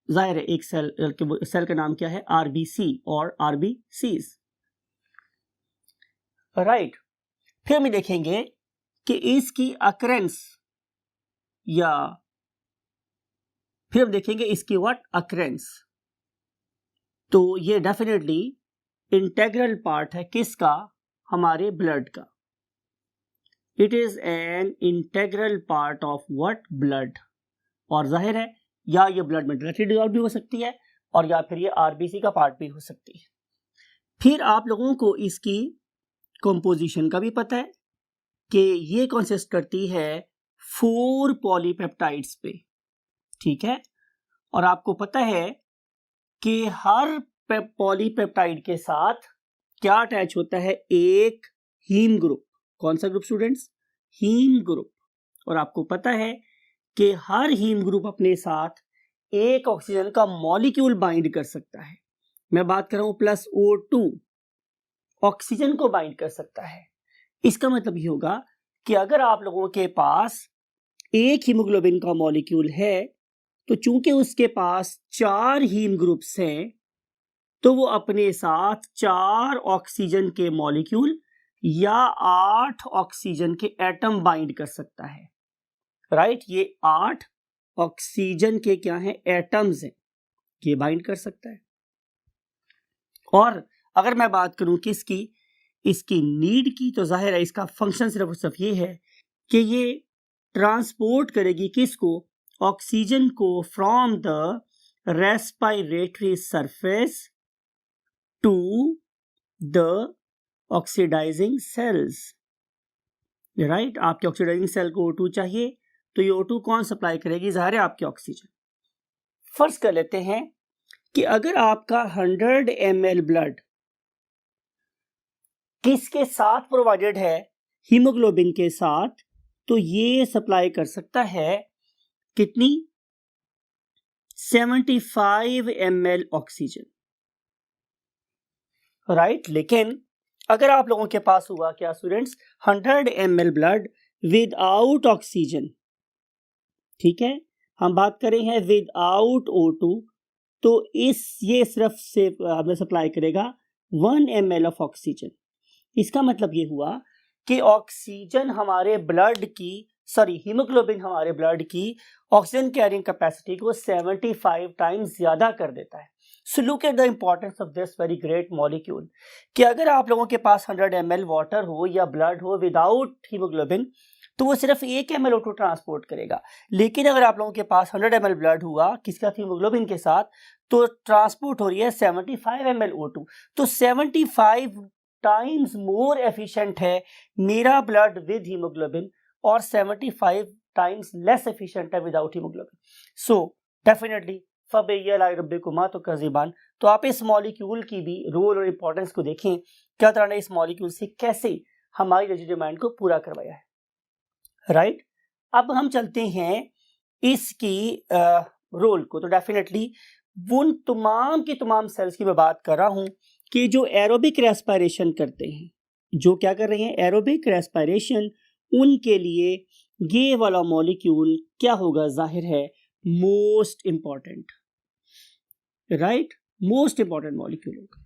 जाहिर है एक सेल का नाम क्या है? आरबीसी और आरबीसीज, राइट। फिर हम देखेंगे कि इसकी अकरेंस या फिर हम देखेंगे इसकी व्हाट अकरेंस। तो ये डेफिनेटली इंटेग्रल पार्ट है किसका? हमारे ब्लड का। It is an integral part of what? Blood. और जाहिर है या ये ब्लड में डायरेक्टली डिसॉल्व भी हो सकती है और या फिर ये आरबीसी का पार्ट भी हो सकती है। फिर आप लोगों को इसकी कंपोजिशन का भी पता है कि ये कंसिस्ट करती है 4 पॉलीपेप्टाइड्स पे, ठीक है। और आपको पता है कि हर पॉलीपेप्टाइड के साथ क्या अटैच होता है? एक हीम ग्रुप। कौन सा ग्रुप स्टूडेंट्स? Haem group. और आपको पता है कि हर हीम ग्रुप अपने साथ एक ऑक्सीजन का मॉलिक्यूल बाइंड कर सकता है। मैं बात कर रहा हूं +O2, ऑक्सीजन को बाइंड कर सकता है। इसका मतलब ये होगा कि अगर आप लोगों के पास एक हीमोग्लोबिन का मॉलिक्यूल है तो चूंकि उसके पास 4 हीम ग्रुप्स हैं तो वो अपने साथ 4 ऑक्सीजन के मॉलिक्यूल या 8 ऑक्सीजन के एटम बाइंड कर सकता है, राइट। ये 8 ऑक्सीजन के क्या हैं? एटम्स हैं, ये बाइंड कर सकता है। और अगर मैं बात करूं किसकी? इसकी नीड की, तो जाहिर है इसका फंक्शन सिर्फ ये है कि ये ट्रांसपोर्ट करेगी किसको? ऑक्सीजन को from the respiratory surface to the oxidizing cells, right. आपके ऑक्सीडाइजिंग सेल को O2 चाहिए तो ये O2 कौन सप्लाई करेगी? जाहिर है आपकी ऑक्सीजन। फर्ज कर लेते हैं कि अगर आपका 100 ml ब्लड किसके साथ प्रोवाइडेड है? हीमोग्लोबिन के साथ, तो ये सप्लाई कर सकता है कितनी? 75 ml ऑक्सीजन, राइट। लेकिन अगर आप लोगों के पास हुआ क्या students? 100 ml blood without oxygen, ठीक है, हम बात करें हैं विदाउट O2, तो ये सिर्फ से हमें सप्लाई करेगा 1 ml ऑफ ऑक्सीजन। इसका मतलब ये हुआ कि ऑक्सीजन हमारे ब्लड की, हीमोग्लोबिन हमारे ब्लड की ऑक्सीजन कैरिंग कैपेसिटी को 75 टाइम्स ज्यादा कर देता है। So look at the importance of this very great molecule कि अगर आप लोगों के पास 100 ml वाटर हो या ब्लड हो विदाउट हीमोग्लोबिन, तो वो सिर्फ 1 ml O2 ट्रांसपोर्ट करेगा। लेकिन अगर आप लोगों के पास 100 ml ब्लड हुआ किसका हीमोग्लोबिन के साथ, तो ट्रांसपोर्ट हो रही है 75 ml O2। तो 75 टाइम्स मोर एफिशिएंट है मेरा ब्लड विद हीमोग्लोबिन और 75 टाइम्स लेस एफिशिएंट है विदाउट हीमोग्लोबिन। सो डेफिनेटली तो कज़िबान। तो आप इस मॉलिक्यूल की भी रोल और इंपॉर्टेंस को देखें, क्या तरह ने इस मॉलिक्यूल से कैसे हमारी एनर्जी डिमांड को पूरा करवाया है, राइट। अब हम चलते हैं इसकी रोल को। तो डेफिनेटली उन तमाम की तमाम सेल्स की मैं बात कर रहा हूं कि जो एरोबिक रेस्पिरेशन करते हैं, जो क्या कर रहे हैं, एरोबिक रेस्पिरेशन, उनके लिए ये वाला मॉलिक्यूल क्या होगा, जाहिर है most important, right, most important molecule होगा।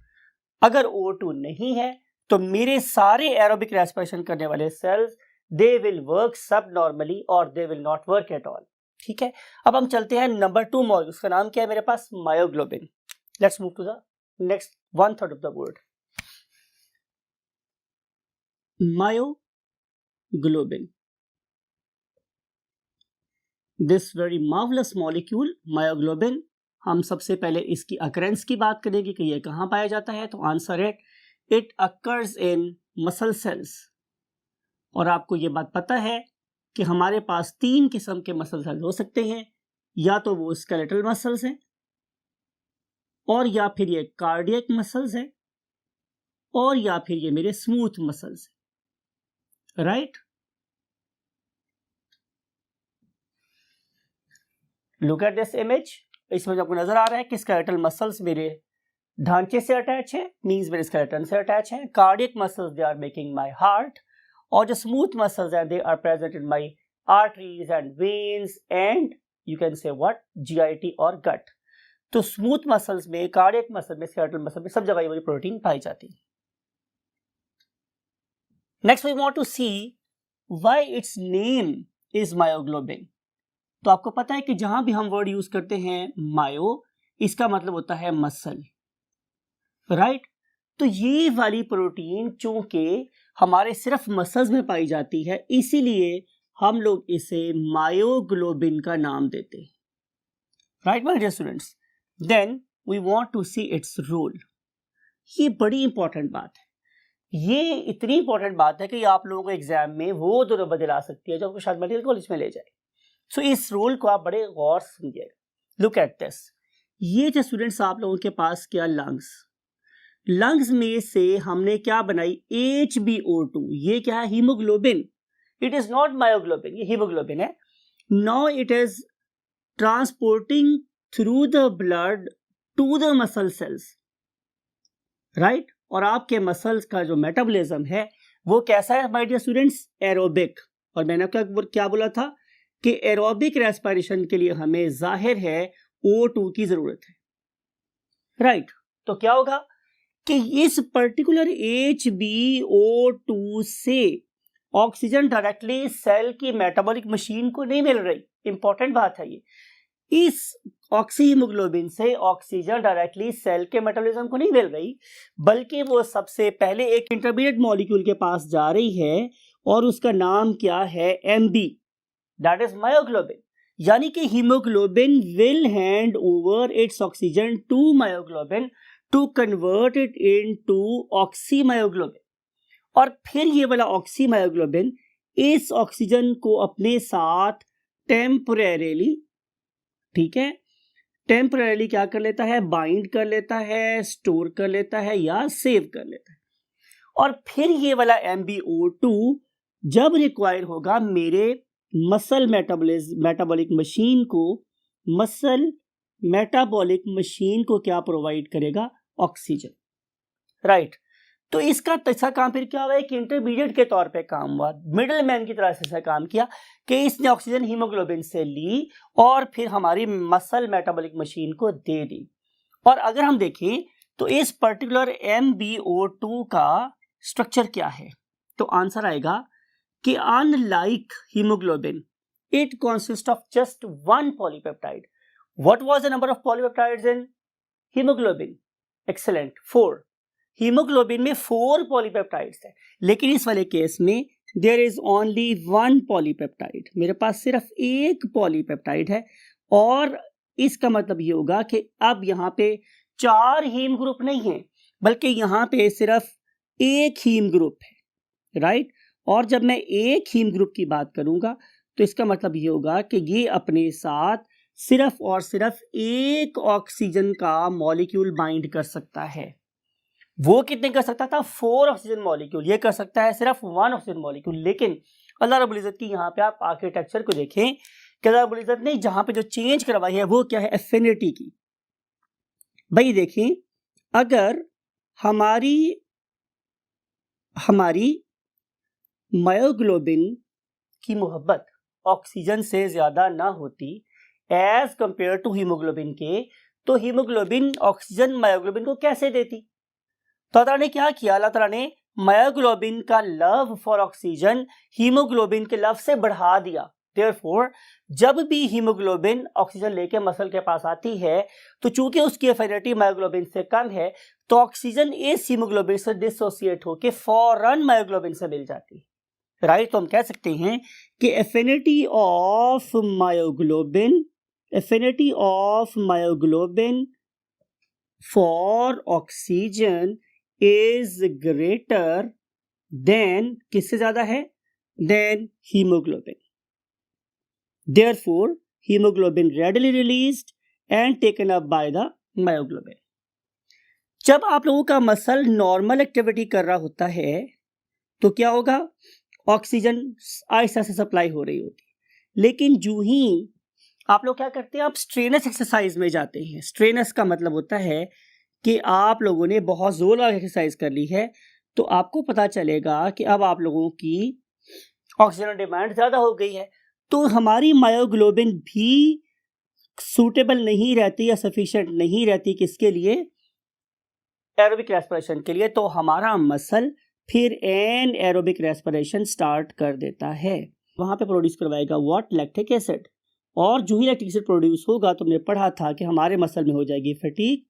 अगर O2 नहीं है तो मेरे सारे एरोबिक रेस्पिरेशन करने वाले सेल्स दे विल वर्क सब नॉर्मली और they will not work at all, ठीक है। अब हम चलते हैं नंबर 2 मॉलिक्यूल, उसका नाम क्या है मेरे पास, myoglobin. Let's move to the next 1/3 of the word, myoglobin. This very marvellous molecule myoglobin. हम सबसे पहले इसकी अकरेंस की बात करेंगे कि यह कहाँ पाया जाता है। तो आंसर है it occurs in muscle cells. और आपको ये बात पता है कि हमारे पास 3 किस्म के मसल सेल्स हो सकते हैं, या तो वो स्केलेटल मसल्स हैं, और या फिर ये कार्डियक मसल्स हैं, और या फिर ये मेरे स्मूथ मसल्स हैं, right. Look at this image. इसमें आपको नजर आ रहा है कि स्केलेटल मसल्स मेरे ढांचे से अटैच है, मींस मेरे स्केलेटन से अटैच है। Cardiac muscles they are making my heart, और जो स्मूथ मसल्स हैं they are present in my arteries and veins and you can say what, GIT और गट। तो स्मूथ मसल्स में, कार्डियक मसल में, स्केलेटल मसल में सब जगह ये वाली प्रोटीन पाई जाती है। Next we want to see why its name is myoglobin. तो आपको पता है कि जहां भी हम वर्ड यूज करते हैं मायो, इसका मतलब होता है मसल, राइट। तो ये वाली प्रोटीन चूंकि हमारे सिर्फ मसल्स में पाई जाती है, इसीलिए हम लोग इसे मायोग्लोबिन का नाम देते हैं, right my dear students. Then we want to see its role. ये बड़ी इंपॉर्टेंट बात है, ये इतनी इंपॉर्टेंट बात है कि आप लोगों को एग्जाम में वो 2 नंबर दिला सकती है जो आपको शायद मेडिकल कॉलेज में ले जाए। सो इस रोल को आप बड़े गौर से समझिएगा। Look at this. ये जो स्टूडेंट्स आप लोगों के पास क्या, लंग्स में से हमने क्या बनाई, HBO2। ये क्या है, haemoglobin. It is not myoglobin, ये हीमोग्लोबिन है। Now it is transporting through the blood to the muscle cells, right. और आपके मसल्स का जो मेटाबॉलिज्म है वो कैसा है माय डियर स्टूडेंट्स, एरोबिक। और मैंने क्या बोला था कि एरोबिक रेस्पिरेशन के लिए हमें जाहिर है O2 की जरूरत है, राइट। तो क्या होगा कि इस पर्टिकुलर HBO2 से ऑक्सीजन डायरेक्टली सेल की मेटाबॉलिक मशीन को नहीं मिल रही। इंपॉर्टेंट बात है ये। इस ऑक्सीहीमोग्लोबिन से ऑक्सीजन डायरेक्टली सेल के मेटाबॉलिज्म को नहीं मिल रही, बल्कि वो सबसे पहले एक इंटरमीडिएट मॉलिक्यूल के पास जा रही है, और उसका नाम क्या है, MB, दैट इज मायोग्लोबिन। यानी कि haemoglobin will hand over its oxygen to myoglobin to convert it into oxymyoglobin, और फिर ये वाला ऑक्सीमायोग्लोबिन इस ऑक्सीजन को अपने साथ टेम्परेरीली, ठीक है, टेम्परेरीली क्या कर लेता है, बाइंड कर लेता है, स्टोर कर लेता है या सेव कर लेता है। और फिर ये वाला MbO2 जब रिक्वायर होगा मेरे मसल मेटाबॉलिक मशीन को क्या प्रोवाइड करेगा, ऑक्सीजन, राइट। तो इसका तीसरा काम फिर क्या हुआ, एक इंटरमीडिएट के तौर पे काम हुआ, मिडिल मैन की तरह से काम किया कि इसने ऑक्सीजन हीमोग्लोबिन से ली और फिर हमारी मसल मेटाबॉलिक मशीन को दे दी। और अगर हम देखें तो इस पर्टिकुलर MbO2 का स्ट्रक्चर क्या है, तो आंसर आएगा कि unlike haemoglobin it consist of just 1 polypeptide. What was the number of polypeptides in haemoglobin, excellent, 4। Haemoglobin में 4 पॉलीपेप्टाइड्स है, लेकिन इस वाले केस में there is only one polypeptide, मेरे पास सिर्फ एक पॉलीपेप्टाइड है, और इसका मतलब ये होगा कि अब यहाँ पे 4 हीम ग्रुप नहीं है, बल्कि यहाँ पे सिर्फ एक हीम ग्रुप है, राइट। और जब मैं एक हीम ग्रुप की बात करूंगा तो इसका मतलब ये होगा कि ये अपने साथ सिर्फ और सिर्फ एक ऑक्सीजन का मॉलिक्यूल बाइंड कर सकता है। वो कितने कर सकता था? 4 ऑक्सीजन मॉलिक्यूल। ये कर सकता है सिर्फ 1 ऑक्सीजन मॉलिक्यूल। लेकिन अल्लाह रब्बुल इज्जत की यहाँ पे आप आर्किटेक्चर को देखें कि अल्लाह रब्बुल इज्जत ने जहां पे जो चेंज करवाई है वो क्या है? एफिनिटी की। भाई देखें, अगर हमारी मायोग्लोबिन की मोहब्बत ऑक्सीजन से ज्यादा ना होती एज कंपेयर टू हीमोग्लोबिन के, तो हीमोग्लोबिन ऑक्सीजन मायोग्लोबिन को कैसे देती? तो अल्लाह ने क्या किया? अल्लाह ताला ने मायोग्लोबिन का लव फॉर ऑक्सीजन हीमोग्लोबिन के लव से बढ़ा दिया। देयरफॉर जब भी हीमोग्लोबिन ऑक्सीजन लेके मसल के पास आती है तो चूंकि उसकी एफिनिटी मायोग्लोबिन से कम है, तो ऑक्सीजन इस हीमोग्लोबिन से डिसोसिएट होके फौरन मायोग्लोबिन से मिल जाती है, राइट। तो हम कह सकते हैं कि affinity of myoglobin for oxygen is greater than, किससे ज्यादा है? Than haemoglobin. Therefore, hemoglobin readily released and taken up by the myoglobin. जब आप लोगों का मसल नॉर्मल एक्टिविटी कर रहा होता है तो क्या होगा? ऑक्सीजन आहिस्ता से सप्लाई हो रही होती है। लेकिन जो ही आप लोग क्या करते हैं, आप स्ट्रेनस एक्सरसाइज में जाते हैं। स्ट्रेनस का मतलब होता है कि आप लोगों ने बहुत जोर लगा एक्सरसाइज कर ली है, तो आपको पता चलेगा कि अब आप लोगों की ऑक्सीजन डिमांड ज्यादा हो गई है, तो हमारी मायोग्लोबिन भी सूटेबल नहीं रहती या सफिशिएंट नहीं रहती किसके लिए? एरोबिक रेस्पिरेशन के लिए। तो हमारा मसल फिर एन एरोबिक रेस्पिरेशन स्टार्ट कर देता है। वहां पे प्रोड्यूस करवाएगा व्हाट? Lactic acid. और जो ही लैक्टिक एसिड प्रोड्यूस होगा तो हमने पढ़ा था कि हमारे मसल में हो जाएगी फटीग,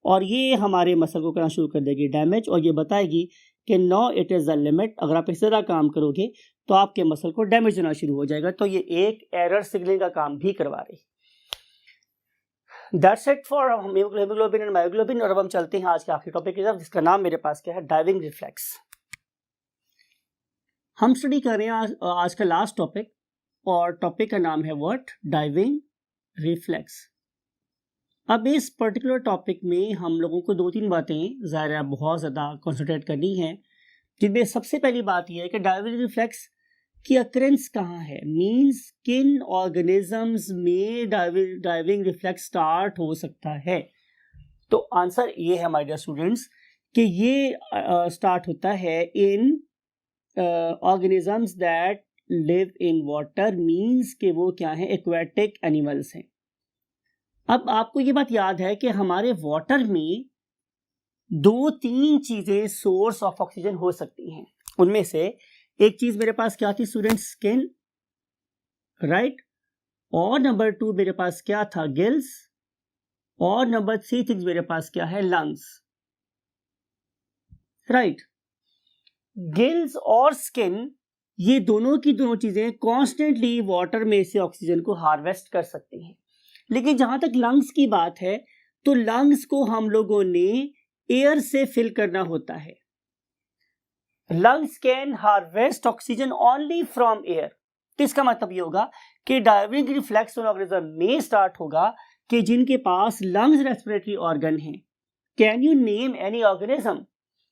और ये हमारे मसल को करना शुरू कर देगी डैमेज, और ये बताएगी कि no it is the limit. अगर आप इससे ज़्यादा काम करोगे तो आपके मसल को डैमेज होना शुरू हो जाएगा। तो ये एक एरर सिग्नलिंग का काम भी करवा रही। That's it for haemoglobin and myoglobin. और अब हम चलते हैं आज के आखिरी टॉपिक की तरफ, जिसका नाम मेरे पास क्या है? Diving reflex. हम स्टडी कर रहे हैं आज का लास्ट टॉपिक, और टॉपिक का नाम है व्हाट? Diving reflex. अब इस पर्टिकुलर टॉपिक में हम लोगों को 2-3 बातें ज़ाहिर है बहुत ज़्यादा कॉन्सेंट्रेट करनी है, जिनमें सबसे पहली बात यह है कि डाइविंग रिफ्लेक्स की अक्रेंस कहाँ है, मींस किन ऑर्गेनिजम्स में डाइविंग रिफ्लेक्स स्टार्ट हो सकता है। तो आंसर ये है माय डियर स्टूडेंट्स कि ये स्टार्ट होता है in organisms that live in water, means कि वो क्या है? एक्वेटिक एनिमल्स हैं। अब आपको ये बात याद है कि हमारे वाटर में 2-3 चीजें सोर्स ऑफ ऑक्सीजन हो सकती हैं। उनमें से एक चीज मेरे पास क्या थी स्टूडेंट? Skin, right. और नंबर 2 मेरे पास क्या था? गिल्स। और नंबर 3 थिंग्स मेरे पास क्या है? Lungs, right. गिल्स और स्किन, ये दोनों की दोनों चीजें कॉन्स्टेंटली वाटर में से ऑक्सीजन को हार्वेस्ट कर सकती हैं। लेकिन जहां तक लंग्स की बात है तो लंग्स को हम लोगों ने एयर से फिल करना होता है। Lungs can harvest oxygen only from air. तो इसका मतलब ये होगा कि डाइविंग रिफ्लेक्स ऑर्गेनिज्म में स्टार्ट होगा कि जिनके पास लंग्स रेस्पिरेटरी ऑर्गन है। Can you name any organism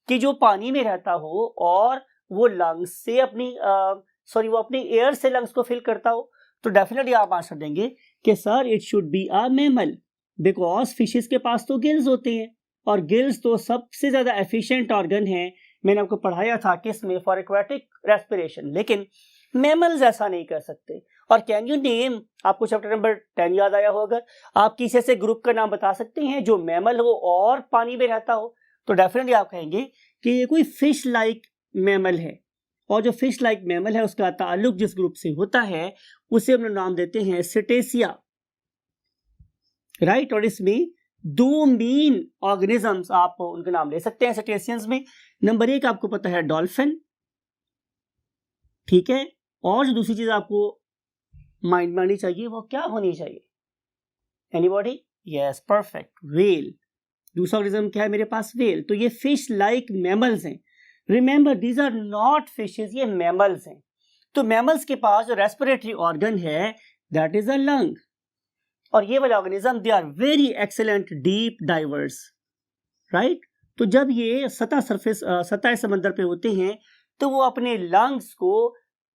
कि जो पानी में रहता हो और वो लंग्स से वो अपनी एयर से लंग्स को फिल करता हो? तो डेफिनेटली आप आंसर देंगे कि sir it should be a mammal, because fishes के पास तो गिल्स होते हैं, और गिल्स तो सबसे ज्यादा एफिशिएंट ऑर्गन है। मैंने आपको पढ़ाया था किसमें? For aquatic respiration. लेकिन मैमल्स ऐसा नहीं कर सकते। और कैन यू नेम, आपको चैप्टर नंबर 10 याद आया हो, अगर आप किसी ऐसे ग्रुप का नाम बता सकते हैं जो मैमल हो और पानी में रहता हो, तो डेफिनेटली आप कहेंगे कि ये कोई फिश लाइक मैमल है। और जो फिश लाइक मैमल है उसका ताल्लुक जिस ग्रुप से होता है उसे हम लोग नाम देते हैं सिटेसिया, राइट। और इसमें 2 मेन ऑर्गेनिजम्स आप उनके नाम ले सकते हैं सिटेशियंस में। नंबर 1 आपको पता है डॉल्फिन, ठीक है। और जो दूसरी चीज आपको माइंड में आनी चाहिए वो क्या होनी चाहिए? एनीबॉडी? Yes, perfect, whale. दूसरा ऑर्गेनिज्म क्या है मेरे पास? व्हेल। तो ये फिश लाइक मैमल्स हैं। Remember these are not fishes, ये मैमल्स हैं। तो मैमल्स के पास जो रेस्पिरेटरी ऑर्गन है दैट इज अ लंग। और ये वाले organism they are very excellent deep divers, right. तो जब ये सतह समंदर पे होते हैं तो वो अपने लंग्स को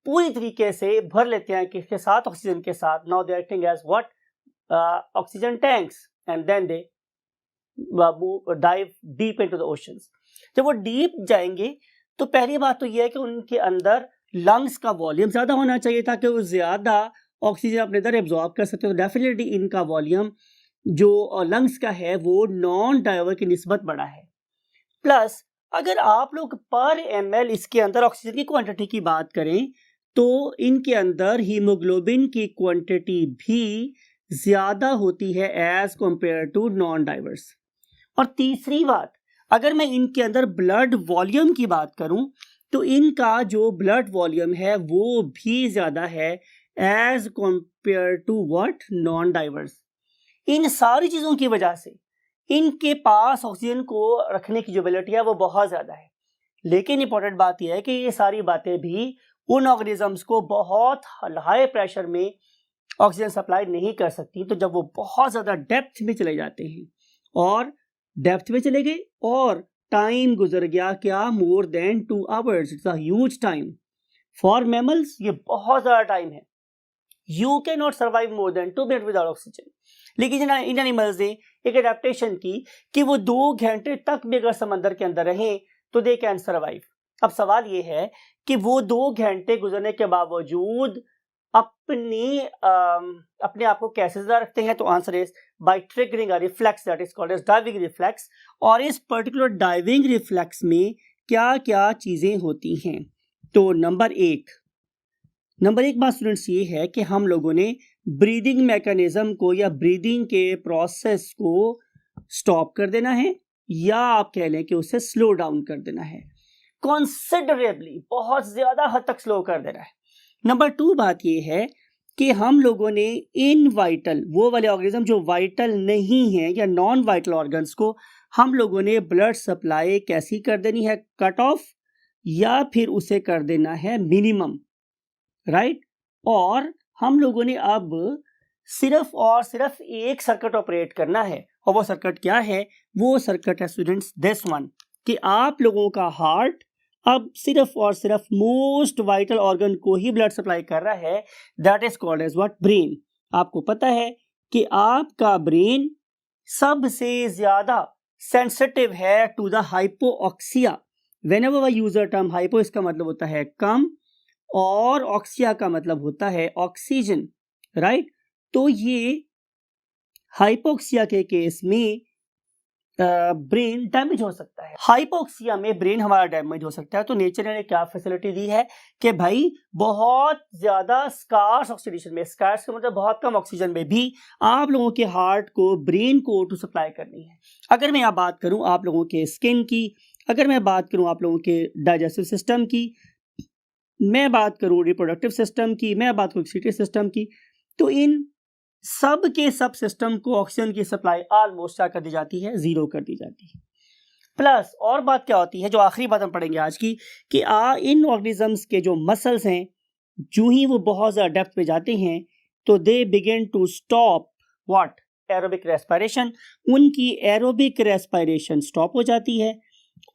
पूरी तरीके से भर लेते हैं किसके साथ? ऑक्सीजन के साथ। Now they are acting as what? Oxygen tanks and then they dive deep into the oceans. जब वो डीप जाएंगे तो पहली बात तो ये है कि उनके अंदर लंग्स का वॉल्यूम ज्यादा होना चाहिए ताकि वो ज्यादा ऑक्सीजन अपने अंदर एब्जॉर्ब कर सकते हो। डेफिनेटली इनका वॉल्यूम जो लंग्स का है वो नॉन डाइवर की निस्बत बड़ा है। प्लस अगर आप लोग पर ml इसके अंदर ऑक्सीजन की क्वांटिटी की बात करें तो इनके अंदर हीमोग्लोबिन की क्वांटिटी भी ज्यादा होती है as compare to non divers. और तीसरी बात, अगर मैं इनके अंदर ब्लड वॉल्यूम की बात करूं तो इनका जो ब्लड वॉल्यूम है वो भी ज्यादा है as compare to what? Non divers. इन सारी चीजों की वजह से इनके पास ऑक्सीजन को रखने की जो एबिलिटी है वो बहुत ज्यादा है। लेकिन इंपॉर्टेंट बात यह है कि ये सारी बातें भी उन ऑर्गेनिजम्स को बहुत हाई प्रेशर में ऑक्सीजन सप्लाई नहीं कर सकती। तो जब वो बहुत ज्यादा डेप्थ में चले जाते हैं और डेप्थ में चले गए और टाइम गुजर गया क्या? More than 2 hours. It's a huge time for mammals, ये बहुत ज्यादा टाइम है। You can not survive more than 2 minute without oxygen. लेकिन इन एनिमल्स ने एक एडेप्टेशन की कि वो 2 घंटे तक भी अगर समंदर के अंदर रहें तो दे कैन सर्वाइव। अब सवाल ये है कि वो 2 घंटे गुजरने के बावजूद अपने आप को कैसे जिंदा रखते हैं? तो answer is by triggering a reflex that is called as diving reflex. और इस पर्टिकुलर डाइविंग रिफ्लेक्स में क्या क्या चीजें होती हैं? तो नंबर एक बात स्टूडेंट्स ये है कि हम लोगों ने ब्रीदिंग मैकेनिज्म को या ब्रीदिंग के प्रोसेस को स्टॉप कर देना है या आप कह लें कि उसे स्लो डाउन कर देना है। कंसिडरेबली, बहुत ज्यादा हद तक स्लो कर देना है। नंबर 2 बात ये है कि हम लोगों ने इन वाइटल, वो वाले ऑर्गेनिज्म जो वाइटल नहीं है या नॉन वाइटल ऑर्गन्स को हम लोगों ने ब्लड सप्लाई कैसी कर देनी है? कट ऑफ, या फिर उसे कर देना है मिनिमम, राइट। और हम लोगों ने अब सिर्फ और सिर्फ एक सर्किट ऑपरेट करना है। और वो सर्किट क्या है? वो सर्किट है स्टूडेंट्स दिस वन, कि आप लोगों का हार्ट अब सिर्फ और सिर्फ मोस्ट वाइटल ऑर्गन को ही ब्लड सप्लाई कर रहा है, that is called as what? Brain. आपको पता है कि आपका ब्रेन सबसे ज्यादा सेंसिटिव है to the hypoxia. Whenever we use the term hypo, इसका मतलब होता है कम और ऑक्सिया का मतलब होता है ऑक्सीजन, राइट। तो ये हाइपोक्सिया के केस में ब्रेन डैमेज हो सकता है। हाइपोक्सिया में ब्रेन हमारा डैमेज हो सकता है। तो नेचर ने क्या फैसिलिटी दी है कि भाई बहुत ज्यादा स्कार्स ऑक्सीडेशन में, स्कार्स का मतलब बहुत कम ऑक्सीजन में भी आप लोगों के हार्ट को, ब्रेन को O2 सप्लाई करनी है। अगर मैं यहाँ बात करूं आप लोगों के स्किन की, अगर मैं बात करूं आप लोगों के डाइजेस्टिव सिस्टम की, मैं बात करूं रिप्रोडक्टिव सिस्टम की, मैं बात करूं एक्सक्रीटरी सिस्टम की, तो इन सब के सब सिस्टम को ऑक्सीजन की सप्लाई ऑलमोस्ट क्या कर दी जाती है? 0 कर दी जाती है। प्लस और बात क्या होती है, जो आखिरी बात हम पढ़ेंगे आज की, कि इन ऑर्गेनिजम्स के जो मसल्स हैं, जो ही वो बहुत ज्यादा डेप्थ पे जाते हैं तो they begin to stop what? Aerobic respiration. उनकी एरोबिक रेस्पिरेशन स्टॉप हो जाती है।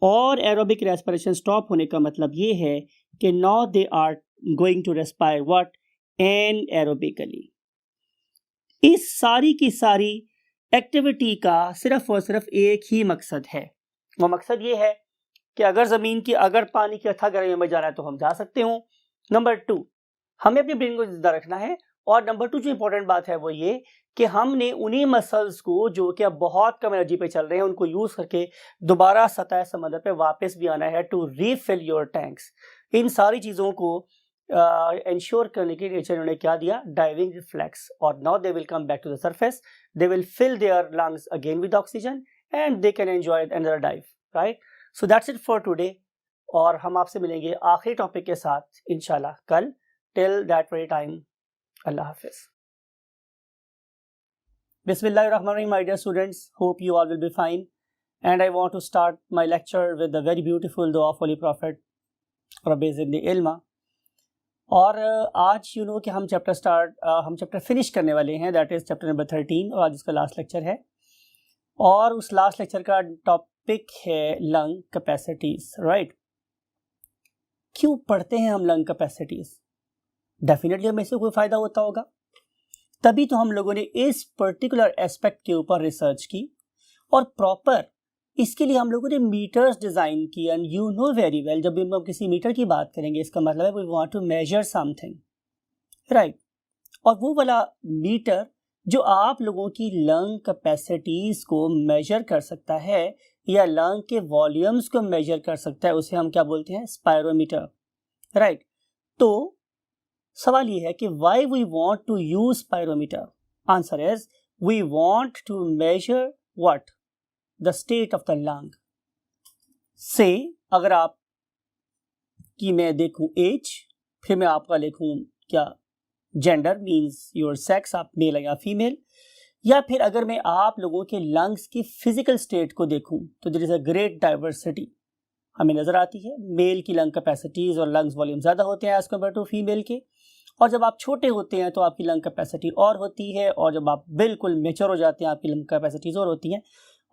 और एरोबिक रेस्पिरेशन स्टॉप होने का मतलब ये है कि now they are going to respire what? Anaerobically. इस सारी की सारी एक्टिविटी का सिर्फ और सिर्फ एक ही मकसद है। वो मकसद ये है कि अगर पानी की अथाह गहराइयों में जाना है तो हम जा सकते हो। नंबर 2, हमें अपने ब्रेन को जिंदा रखना है। और नंबर 2 जो इंपॉर्टेंट बात है वो ये कि हमने उन्हीं मसल्स को जो कि अब बहुत कम एनर्जी पे चल रहे हैं उनको यूज करके दोबारा सतह समंदर पे वापस भी आना है टू रीफिल योर टैंक्स। इन सारी चीजों को इंश्योर करने के लिए नेचर ने क्या दिया? Diving reflex. और now they will come back to the surface, they will fill their lungs again with oxygen and they can enjoy another dive, right. So that's it for today. और हम आपसे मिलेंगे आखिरी टॉपिक के साथ इंशाल्लाह कल। Till that very time, Allah Hafiz. Bismillahirrahmanirrahim, my dear students, hope you all will be fine, and I want to start my lecture with the very beautiful dua of Holy Prophet Rabbi zidni ilma। और आज कि हम चैप्टर फिनिश करने वाले हैं, दैट इज़ चैप्टर नंबर 13, और आज इसका लास्ट लेक्चर है। और उस लास्ट लेक्चर का टॉपिक है लंग कैपेसिटीज़, राइट। क्यों पढ़ते हैं हम लंग कैपेसिटीज़? डेफिनेटली हमें इससे कोई फ़ायदा होता होगा, तभी तो हम लोगों ने इस पर्टिकुलर एस्पेक्ट के ऊपर रिसर्च की और प्रॉपर इसके लिए हम लोगों ने मीटर्स डिज़ाइन किए। And you know very well, जब भी हम किसी मीटर की बात करेंगे इसका मतलब है we want to measure something, right. और वो वाला मीटर जो आप लोगों की लंग कैपेसिटीज़ को मेजर कर सकता है या लंग के वॉल्यूम्स को मेजर कर सकता है, उसे हम क्या बोलते हैं? Spirometer, right. तो सवाल ये है कि why we want to use spirometer? Answer is we want to measure what? The state of the lung. से अगर आप कि मैं देखूं एज, फिर मैं आपका लिखूं क्या? जेंडर मीन्स योर सेक्स, आप मेल या फीमेल, या फिर अगर मैं आप लोगों के लंग्स की फिजिकल स्टेट को देखूं तो there is a great diversity हमें नजर आती है। मेल की लंग कैपेसिटीज और लंग्स वॉल्यूम ज़्यादा होते हैं एज कम्पेयर टू फीमेल के, और जब आप छोटे होते हैं तो आपकी लंग कैपेसिटी और होती है, और जब आप बिल्कुल मेच्योर हो जाते हैं आपकी लंग कैपेसिटीज और होती हैं।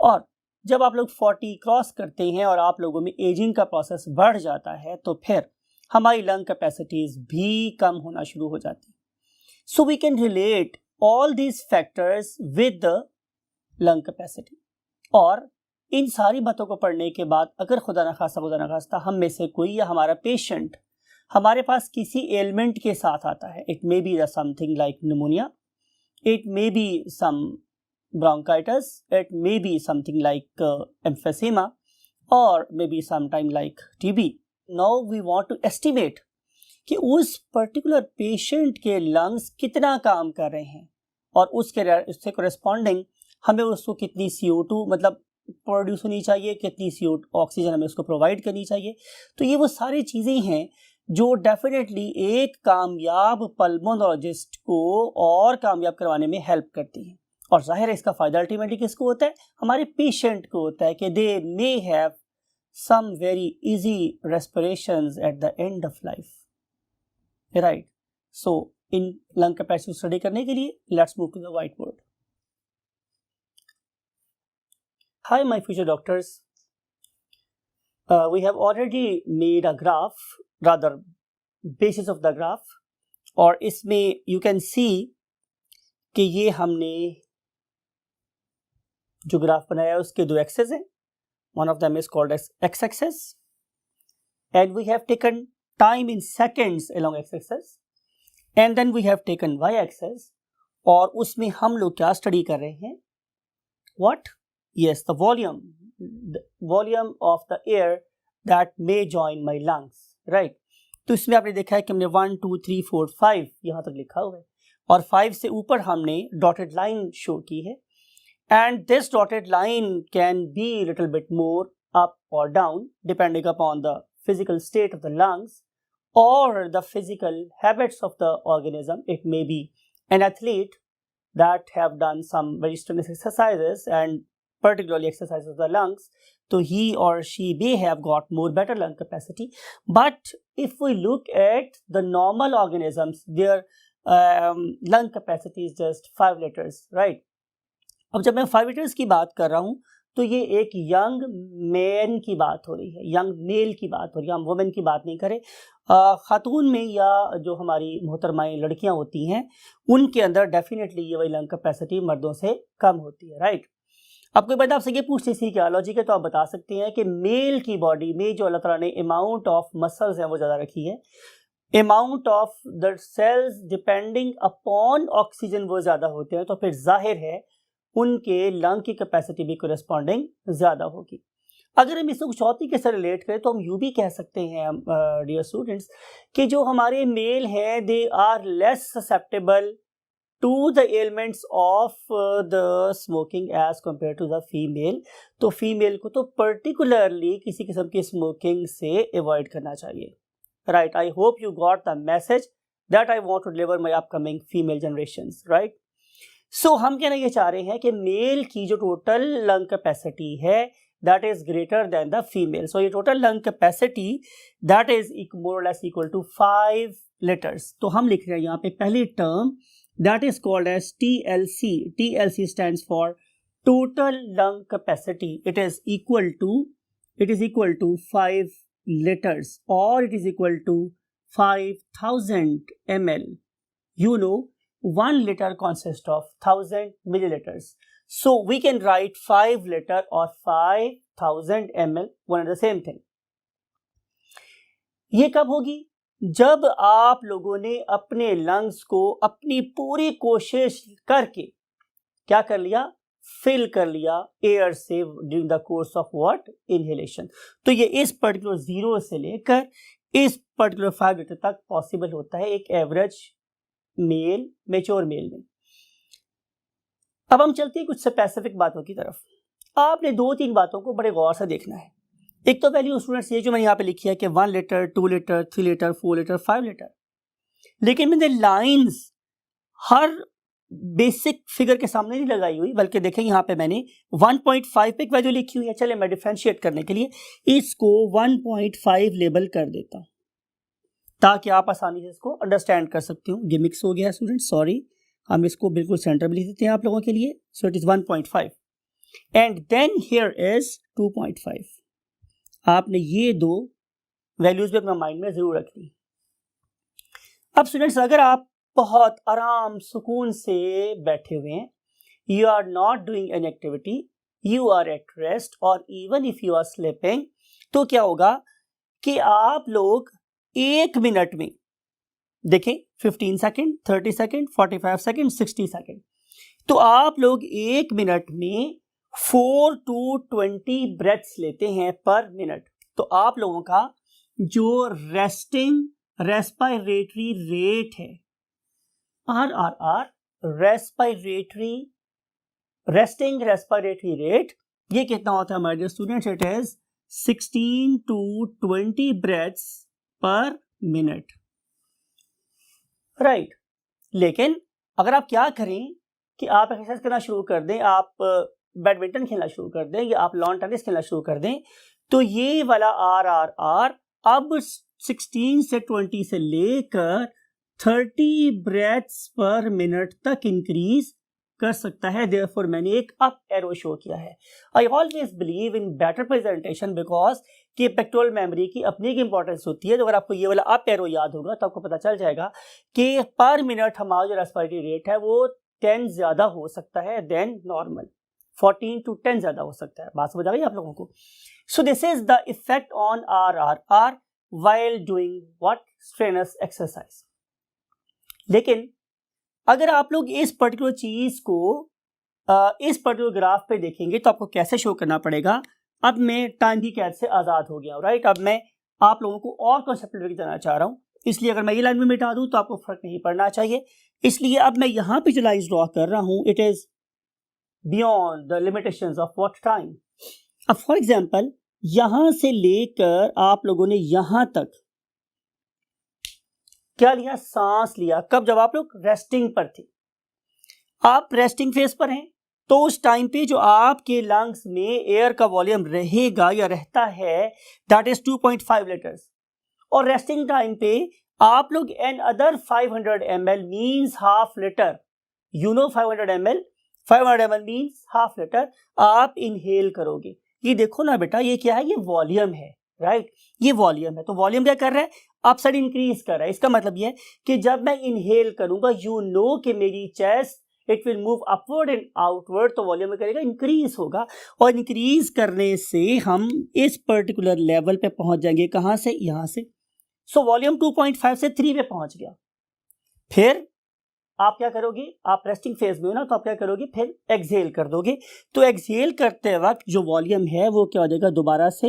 और जब आप लोग 40 क्रॉस करते हैं और आप लोगों में एजिंग का प्रोसेस बढ़ जाता है तो फिर हमारी लंग कैपेसिटीज भी कम होना शुरू हो जाती है। So we can relate all these factors with the lung capacity. और इन सारी बातों को पढ़ने के बाद अगर खुदा न खास्ता हम में से कोई या हमारा पेशेंट हमारे पास किसी एलिमेंट के साथ आता है, it may be something like pneumonia, it may be some bronchitis, it may be something like emphysema, or maybe sometime like TB. Now we want to estimate कि उस पर्टिकुलर पेशेंट के लंग्स कितना काम कर रहे हैं, और उससे कोरेस्पॉन्डिंग हमें उसको कितनी CO2 मतलब प्रोड्यूस होनी चाहिए, कितनी CO2 ऑक्सीजन हमें उसको प्रोवाइड करनी चाहिए। तो ये वो सारी चीज़ें हैं जो डेफिनेटली एक कामयाब पल्मोनोलॉजिस्ट को और कामयाब करवाने में हेल्प करती हैं। और जाहिर है इसका फ़ायदा अल्टीमेटली किसको होता है? हमारे पेशेंट को होता है कि they may have some very easy respirations at the end of life, right. So in lung capacity study करने के लिए let's move to the white board. Hi my future doctors, we have already made a graph, rather basis of the graph, और इसमें यू कैन सी कि ये हमने जो ग्राफ बनाया है उसके दो एक्सेस हैं। One of them is called as X axis, and we have taken time in seconds along X axis, and then we have taken Y axis, और उसमें हम लोग क्या स्टडी कर रहे हैं? What? Yes, the volume of the air that may join my lungs, right. तो इसमें आपने देखा है कि हमने 1 2 3 4 5 यहाँ तक लिखा हुआ है, और 5 से ऊपर हमने डॉटेड लाइन शो की है। And this dotted line can be a little bit more up or down depending upon the physical state of the lungs or the physical habits of the organism. It may be an athlete that have done some very strenuous exercises and particularly exercises of the lungs, so he or she may have got more better lung capacity. But if we look at the normal organisms, their lung capacity is just 5 liters, right? अब जब मैं 5 लीटर्स की बात कर रहा हूँ तो ये एक यंग मैन की बात हो रही है, यंग मेल की बात हो रही है, हम वुमेन की बात नहीं करें। खातून में या जो हमारी मोहतरमाएँ लड़कियाँ होती हैं उनके अंदर डेफिनेटली ये वही लंग कैपेसिटी मर्दों से कम होती है, राइट। अब कोई बंदा आपसे ये पूछते सी क्या लॉजिक है, तो आप बता सकते हैं कि मेल की बॉडी में जो अल्लाह ताला ने अमाउंट ऑफ मसल्स हैं वो ज़्यादा रखी है, amount of the cells depending upon oxygen वो ज़्यादा होते हैं, तो फिर जाहिर है उनके लंग की कैपेसिटी भी कोरेस्पॉन्डिंग ज़्यादा होगी। अगर हम इसको कुछ और तरीके से रिलेट करें तो हम यूँ भी कह सकते हैं डियर स्टूडेंट्स कि जो हमारे मेल हैं they are less susceptible to the elements of the smoking as compare to the female, तो फीमेल को तो पर्टिकुलरली किसी किस्म की स्मोकिंग से अवॉइड करना चाहिए, right. I hope you got the message that I want to deliver my upcoming female generations, right. सो हम कहना ये चाह रहे हैं कि मेल की जो टोटल लंग कैपेसिटी है that is greater than the female. So ये total lung capacity that is more or less equal to 5 liters. तो हम लिख रहे हैं यहाँ पे पहली term that is called as TLC. TLC stands for total lung capacity. It is equal to 5 liters or it is equal to 5000 ml. You know 1 liter consists of 1000 milliliters. So we can write 5 liter or 5000 ml, one and the same thing. ये कब होगी? जब आप लोगों ने अपने लंग्स को अपनी पूरी कोशिश करके क्या कर लिया? फिल कर लिया एयर से during the course of what? Inhalation. तो ये इस पर्टिकुलर 0 से लेकर इस पर्टिकुलर 5 लीटर तक पॉसिबल होता है एक एवरेज मेल, मेच्योर मेल में। अब हम चलते हैं कुछ स्पेसिफिक बातों की तरफ। आपने 2-3 बातों को बड़े गौर से देखना है। एक तो वैल्यू स्टूडेंट्स ये जो मैंने यहाँ पे लिखी है कि 1 litre, 2 litre, 3 litre, 4 litre, 5 litre, लेकिन मैंने लाइंस हर बेसिक फिगर के सामने नहीं लगाई हुई, बल्कि देखें यहाँ पे मैंने 1.5 पे एक वैल्यू लिखी हुई है। चले मैं डिफरेंशिएट करने के लिए इसको 1.5 लेबल कर देता हूँ ताकि आप आसानी से इसको अंडरस्टैंड कर सकते हो। ये मिक्स हो गया स्टूडेंट, सॉरी, हम इसको बिल्कुल सेंटर में लिख देते हैं आप लोगों के लिए। So it is 1.5 and then here is 2.5। आपने ये दो वैल्यूज भी अपना माइंड में जरूर रखनी। अब स्टूडेंट्स, अगर आप बहुत आराम सुकून से बैठे हुए हैं, you are not doing any activity, you are at rest और even if you are sleeping, तो क्या होगा कि आप लोग 1 मिनट में देखें 15 सेकेंड, 30 सेकेंड, 45 सेकेंड, 60 सेकेंड, तो आप लोग 1 मिनट में 4 to 20 ब्रेथ्स लेते हैं पर मिनट। तो आप लोगों का जो रेस्टिंग रेस्पिरेटरी रेट है RRR, रेस्टिंग रेस्पिरेटरी रेट, ये कितना होता है हमारे students? It is 16 to 20 breaths पर मिनट, राइट। लेकिन अगर आप क्या करें कि आप एक्सरसाइज करना शुरू कर दें, आप बैडमिंटन खेलना शुरू कर दें या आप लॉन टेनिस खेलना शुरू कर दें, तो ये वाला RRR अब 16 से 20 से लेकर 30 ब्रेथ्स पर मिनट तक इंक्रीज कर सकता है। देयरफॉर मैंने एक अप एरो शो किया है। I always believe in better presentation because कि पेक्टोरल मेमोरी की अपनी एक इंपॉर्टेंस होती है। तो अगर आपको ये वाला अप एरो याद होगा तो आपको पता चल जाएगा कि पर मिनट हमारा जो रेस्पिरेटरी रेट है वो 10 ज्यादा हो सकता है देन नॉर्मल, 14 to 10 ज्यादा हो सकता है। बात समझ आ गई आप लोगों को? So this is the effect on RRR while doing what? strenuous exercise। लेकिन अगर आप लोग इस पर्टिकुलर चीज को इस पर्टिकुलर ग्राफ पे देखेंगे तो आपको कैसे शो करना पड़ेगा? अब मैं टाइम की कैद से आजाद हो गया हूं, राइट। अब मैं आप लोगों को और कॉन्सेप्ट देना चाह रहा हूं, इसलिए अगर मैं ये लाइन में मिटा दूं तो आपको फर्क नहीं पड़ना चाहिए। इसलिए अब मैं यहां पे जो लाइन ड्रॉ कर रहा हूं, it is beyond the limitations of what time. अब फॉर एग्जांपल यहां से लेकर आप लोगों ने यहां तक क्या लिया? सांस लिया। कब? जब आप लोग रेस्टिंग पर थे। आप रेस्टिंग फेज पर हैं तो उस टाइम पे जो आपके लंग्स में एयर का वॉल्यूम रहेगा या रहता है दैट इज 2.5 लीटर्स, और रेस्टिंग टाइम पे आप लोग an other 500 ml means half litre, you know 500 ml means half litre आप इनहेल करोगे। ये देखो ना बेटा, ये क्या है? ये वॉल्यूम है, राइट। ये वॉल्यूम है। तो वॉल्यूम क्या कर रहा है? अपसाइड इंक्रीज कर रहा है। इसका मतलब ये है कि जब मैं इनहेल करूंगा, यू नो कि मेरी chest it will move upward and outward, तो वॉल्यूम में करेगा इंक्रीज होगा, और इंक्रीज करने से हम इस पर्टिकुलर लेवल पे पहुंच जाएंगे। कहां से? यहां से। सो वॉल्यूम 2.5 से 3 पे पहुंच गया। फिर आप क्या करोगे? आप रेस्टिंग फेज में हो ना, तो आप क्या करोगे? फिर एक्सहेल कर दोगे। तो एक्सहेल करते वक्त जो वॉल्यूम है वो क्या हो जाएगा? दोबारा से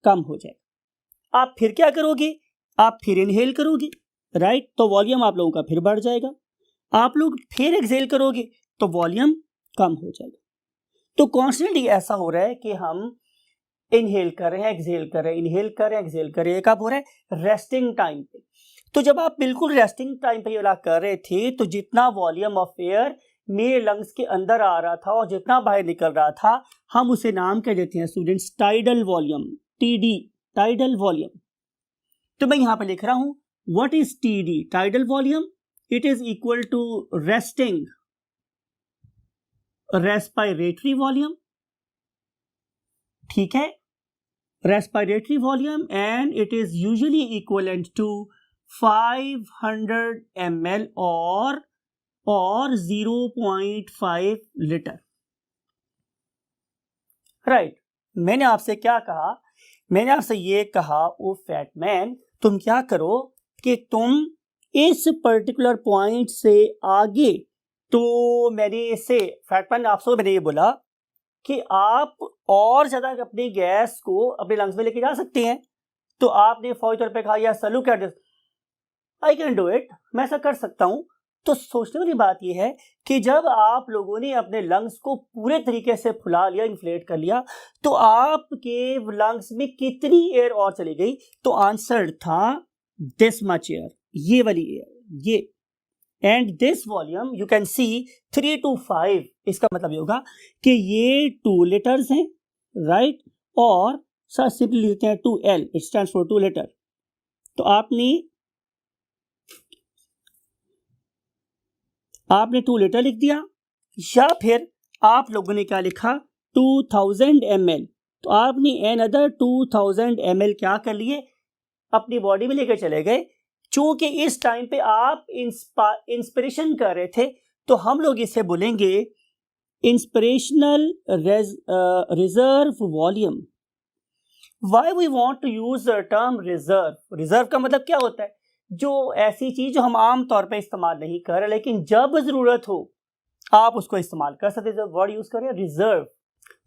कम हो जाएगा। आप फिर क्या करोगे? आप फिर इनहेल करोगे, राइट। तो वॉल्यूम आप लोगों का फिर बढ़ जाएगा। आप लोग फिर एक्सेल करोगे तो वॉल्यूम कम हो जाएगा। तो कॉन्स्टेंटली ऐसा हो रहा है कि हम इनहेल कर रहे हैं, एक्सेल कर रहे हैं, इनहेल कर रहे हैं, एक्सेल कर रहे हैं, कब हो रहा है? रेस्टिंग टाइम पे। तो जब आप बिल्कुल रेस्टिंग टाइम पे ये वाला कर रहे थे तो जितना वॉल्यूम ऑफ एयर मेरे लंग्स के अंदर आ रहा था और जितना बाहर निकल रहा था, हम उसे नाम कह देते हैं students tidal volume, TD, tidal volume. तो मैं यहां पे लिख रहा हूं what is TD, tidal volume, it is equal to resting respiratory volume, ठीक है, respiratory volume, and it is usually equivalent to 500 ml और 0.5 लीटर। राइट। मैंने आपसे क्या कहा? मैंने आपसे ये कहा ओ फैटमैन, तुम क्या करो कि तुम इस पर्टिकुलर पॉइंट से आगे, तो मैंने इससे फैटमैन आपसे मैंने ये बोला कि आप और ज्यादा अपनी गैस को अपने लंग्स में लेके जा सकते हैं। तो आपने फौरी तौर पे कहा या सलू कर दे, आई कैन डू इट, मैं ऐसा कर सकता हूं। तो सोचने वाली बात यह है कि जब आप लोगों ने अपने लंग्स को पूरे तरीके से फुला लिया, इन्फ्लेट कर लिया, तो आपके लंग्स में कितनी एयर और चली गई? तो आंसर था दिस मच एयर, ये वाली एयर, ये। And this volume you can see 3 to 5, इसका मतलब ये होगा कि ये 2 लीटर्स हैं, राइट, और सर सिंपली लिखते हैं 2L, it stands for 2 litre. तो आपने 2 लीटर लिख दिया, या फिर आप लोगों ने क्या लिखा 2000 ml। तो आपने अनदर 2000 ml क्या कर लिए, अपनी बॉडी में लेकर चले गए। चूंकि इस टाइम पे आप इंस्पिरेशन कर रहे थे, तो हम लोग इसे बोलेंगे inspirational reserve volume. Why we want to use the term reserve? Reserve का मतलब क्या होता है? जो ऐसी चीज जो हम आम तौर पे इस्तेमाल नहीं कर रहे, लेकिन जब जरूरत हो आप उसको इस्तेमाल कर सकते हैं। वर्ड यूज करें रिजर्व।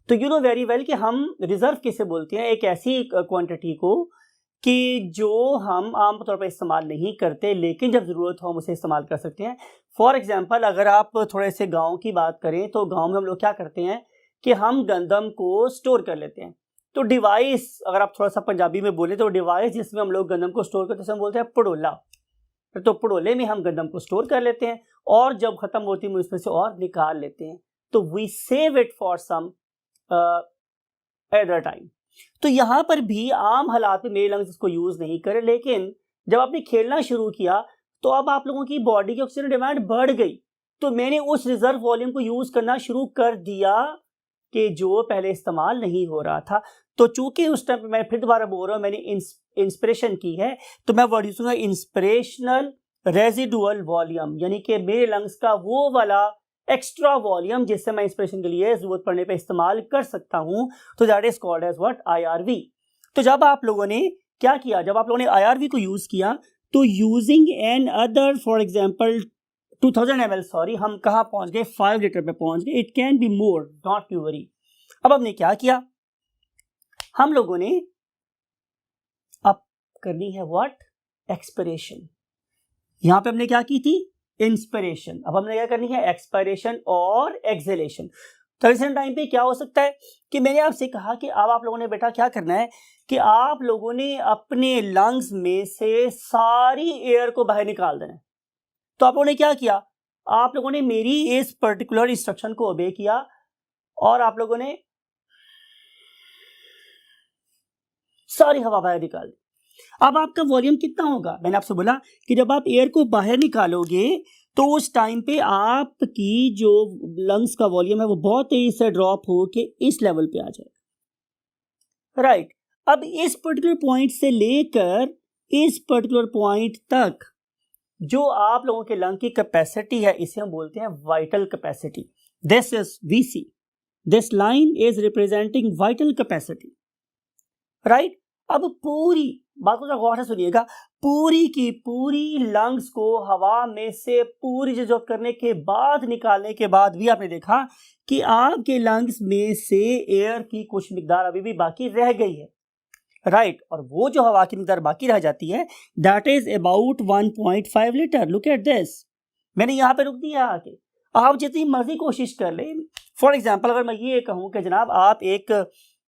तो यू नो वेरी वेल कि हम रिजर्व किसे बोलते हैं, एक ऐसी क्वांटिटी को कि जो हम आम तौर पर इस्तेमाल नहीं करते, लेकिन जब जरूरत हो हम उसे इस्तेमाल कर सकते हैं। फॉर एग्जाम्पल, अगर आप थोड़े से गाँव की बात करें तो गाँव में हम लोग क्या करते हैं कि हम गंदम को स्टोर कर लेते हैं। तो डिवाइस, अगर आप थोड़ा सा पंजाबी में बोले तो डिवाइस जिसमें हम लोग गंदम को स्टोर करते हैं हम बोलते हैं पड़ोला। तो पड़ोले में हम गंदम को स्टोर कर लेते हैं और जब खत्म होती है उसमें से और निकाल लेते हैं। तो we save it for some other time. तो यहां पर भी आम हालात में मेरे लंग्स इसको यूज नहीं करे, लेकिन जब आपने खेलना शुरू किया तो अब आप लोगों की बॉडी की ऑक्सीजन डिमांड बढ़ गई, तो मैंने उस रिजर्व वॉल्यूम को यूज करना शुरू कर दिया कि जो पहले इस्तेमाल नहीं हो रहा था। तो चूंकि उस टाइम मैं फिर दोबारा बोल रहा हूं, मैंने इंस्पिरेशन की है, तो मैं वर्ड यूज करूंगा इंस्पिरेशनल रेजिडुअल वॉल्यूम, यानी कि मेरे लंग्स का वो वाला एक्स्ट्रा वॉल्यूम जिससे मैं इंस्पिरेशन के लिए जरूरत पड़ने पे इस्तेमाल कर सकता हूं। तो that is called as what, IRV। तो जब आप लोगों ने क्या किया, जब आप लोगों ने IRV को यूज किया, तो using an other for example 2000 ml, sorry, हम कहाँ पहुंच गए, 5 लीटर पे पहुंच गए। It can be more, not you worry. अब हमने क्या किया, हम लोगों ने अब करनी है व्हाट, एक्सपिरेशन। यहां पे हमने क्या की थी, इंस्पिरेशन। अब हमने क्या करनी है, एक्सपायरेशन और एक्सहेलेशन। तो रिसेंट टाइम पे क्या हो सकता है कि मैंने आपसे कहा कि अब आप लोगों ने बेटा क्या करना है कि आप लोगों ने अपने लंग्स में से सारी एयर को बाहर निकाल देना है। तो आप लोगों ने क्या किया, आप लोगों ने मेरी इस पर्टिकुलर इंस्ट्रक्शन को ओबे किया और आप लोगों ने सारी हवा बाहर निकाल दी। अब आपका वॉल्यूम कितना होगा, मैंने आपसे बोला कि जब आप एयर को बाहर निकालोगे तो उस टाइम पे आपकी जो लंग्स का वॉल्यूम है वो बहुत तेजी से ड्रॉप हो के इस लेवल पे आ जाएगा। राइट। अब इस पर्टिकुलर पॉइंट से लेकर इस पर्टिकुलर पॉइंट तक जो आप लोगों के लंग की कैपेसिटी है, इसे हम बोलते हैं vital capacity. This is VC, this line is representing vital capacity. Right. अब पूरी बात को गौर से सुनिएगा, पूरी की पूरी लंग्स को हवा में से पूरी जज़ब करने के बाद, निकालने के बाद भी आपने देखा कि आपके लंग्स में से एयर की कुछ मिकदार अभी भी बाकी रह गई है। राइट। और वो जो हवा की मिकदार बाकी रह जाती है that is about 1.5 litre. Look at this, मैंने यहाँ पे रुक दिया आके, आप जितनी मर्जी कोशिश कर लें। फॉर एग्जाम्पल अगर मैं ये कहूँ कि जनाब आप एक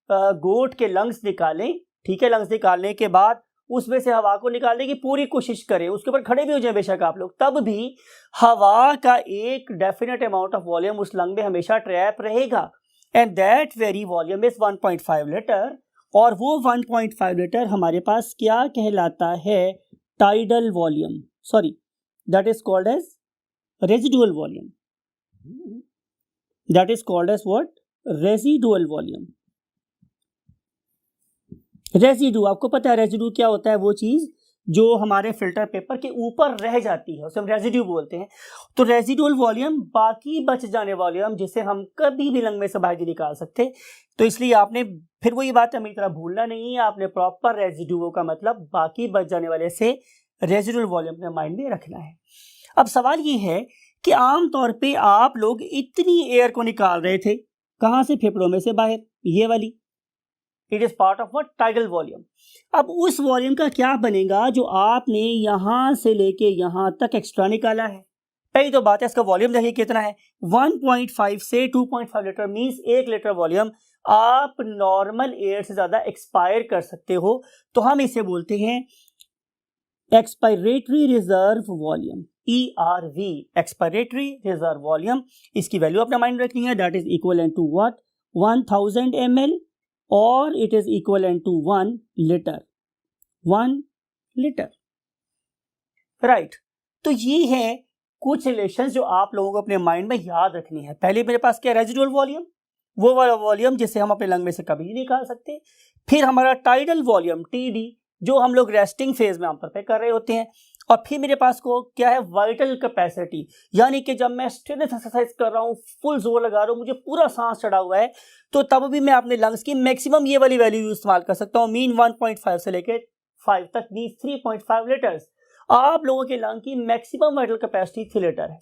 गोट के लंग्स निकालें, ठीक है, लंग्स निकालने के बाद उसमें से हवा को निकालने की पूरी कोशिश करें, उसके ऊपर खड़े भी हो जाए बेशक आप लोग, तब भी हवा का एक डेफिनेट अमाउंट ऑफ वॉल्यूम उस लंग में हमेशा ट्रैप रहेगा, and that very volume is 1.5 litre, और वो 1.5 लीटर हमारे पास क्या कहलाता है, tidal volume, sorry that is called as residual volume, that is called as what, residual volume. Residue, आपको पता है रेजिडू क्या होता है, वो चीज जो हमारे फिल्टर पेपर के ऊपर रह जाती है उसे हम रेजिड्यू बोलते हैं। तो रेजिडुअल वॉल्यूम बाकी बच जाने वॉल्यूम जिसे हम कभी भी लंग में से बाहर नहीं निकाल सकते। तो इसलिए आपने फिर वही बात मेरी तरह भूलना नहीं है, आपने प्रॉपर रेजिड्यू का मतलब बाकी बच जाने वाले से रेजिडुअल वॉल्यूम अपने माइंड में रखना है। अब सवाल ये है कि आमतौर पे आप लोग इतनी एयर को निकाल रहे थे, कहाँ से, फेफड़ों में से बाहर, ये वाली, it is part of what, tidal volume. अब उस वॉल्यूम का क्या बनेगा जो आपने यहां से लेके यहां तक एक्स्ट्रा निकाला है। पहली तो बात है इसका वॉल्यूम देखिए कितना है, 1.5 से 2.5 लीटर, मींस 1 लीटर वॉल्यूम आप नॉर्मल एयर से ज्यादा एक्सपायर कर सकते हो। तो हम इसे बोलते हैं expiratory reserve volume, ERV, expiratory reserve volume. इसकी वैल्यू अपना माइंड रखनी है, that is equal to what, 1000 ml, और it is equal to 1 litre, 1 litre, right. तो ये है कुछ रिलेशंस जो आप लोगों को अपने माइंड में याद रखनी है। पहले मेरे पास क्या, रेजिडुअल वॉल्यूम, वो वाला वॉल्यूम जिसे हम अपने लंग में से कभी नहीं निकाल सकते। फिर हमारा टाइडल वॉल्यूम, TD, जो हम लोग रेस्टिंग फेज में आमतौर पर कर रहे होते हैं। और फिर मेरे पास को क्या है, वाइटल कैपेसिटी, यानी कि जब मैं स्ट्रेनथ एक्सरसाइज कर रहा हूँ, फुल जोर लगा रहा हूँ, मुझे पूरा सांस चढ़ा हुआ है, तो तब भी मैं अपने लंग्स की मैक्सिमम ये वाली वैल्यू इस्तेमाल कर सकता हूँ, मीन 1.5 से लेके 5 तक, मीन 3.5 लीटर्स। आप लोगों के लंग की मैक्सिमम वाइटल कैपेसिटी 3 लीटर है,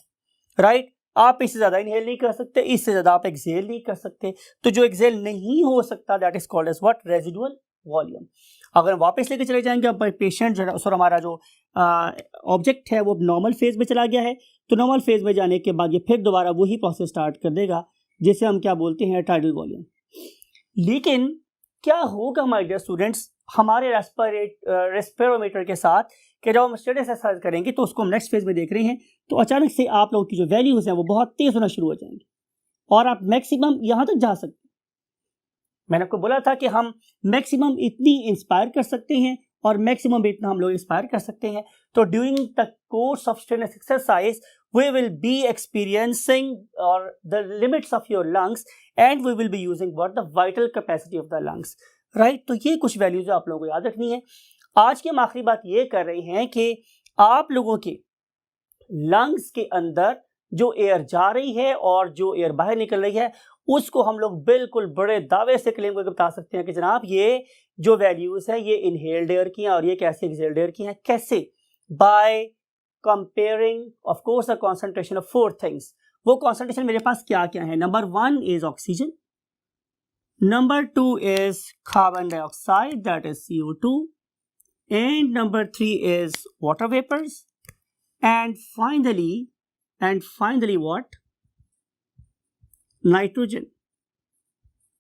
राइट। आप इससे ज्यादा इनहेल नहीं कर सकते, इससे ज्यादा आप एक्सहेल नहीं कर सकते। तो जो एक्सहेल नहीं हो सकता, that is called as what, residual volume. अगर वापस लेके चले जाएंगे, अब पेशेंट जो सर हमारा जो ऑब्जेक्ट है वो नॉर्मल फेज में चला गया है, तो नॉर्मल फेज में जाने के बाद ये फिर दोबारा वही प्रोसेस स्टार्ट कर देगा जिसे हम क्या बोलते हैं, टाइडल वॉल्यूम। लेकिन क्या होगा माय डियर स्टूडेंट्स हमारे रेस्पिरोमीटर के साथ, कि जब हम स्टेडी एक्सरसाइज करेंगे तो उसको हम नेक्स्ट फेज में देख रहे हैं, तो अचानक से आप लोगों की जो वैल्यूज हैं वो बहुत तेज होना शुरू हो जाएंगी और आप मैक्सिमम यहां तक जा सकते हैं। मैंने आपको बोला था कि हम मैक्सिमम इतनी इंस्पायर कर सकते हैं और मैक्सिमम इतना हम लोग इंस्पायर कर सकते हैं। तो during the course of strength exercise we will be experiencing or the limits of your lungs and we will be using what, the vital capacity of the lungs, right। तो ये कुछ वैल्यूज आप लोगों को याद रखनी है। आज की हम आखिरी बात ये कर रहे हैं कि आप लोगों के लंग्स के अंदर जो एयर जा रही है और जो एयर बाहर निकल रही है, उसको हम लोग बिल्कुल बड़े दावे से क्लेम करके बता सकते हैं कि जनाब ये जो वैल्यूज है ये इनहेल्ड एयर की हैं और ये कैसे एक्सहेल्ड एयर की हैं। कैसे? By comparing of course the concentration of 4 things. वो कॉन्सेंट्रेशन मेरे पास क्या क्या है? Number 1 is oxygen, number 2 is carbon dioxide that is CO2, and number 3 is water vapors, and finally what? Nitrogen,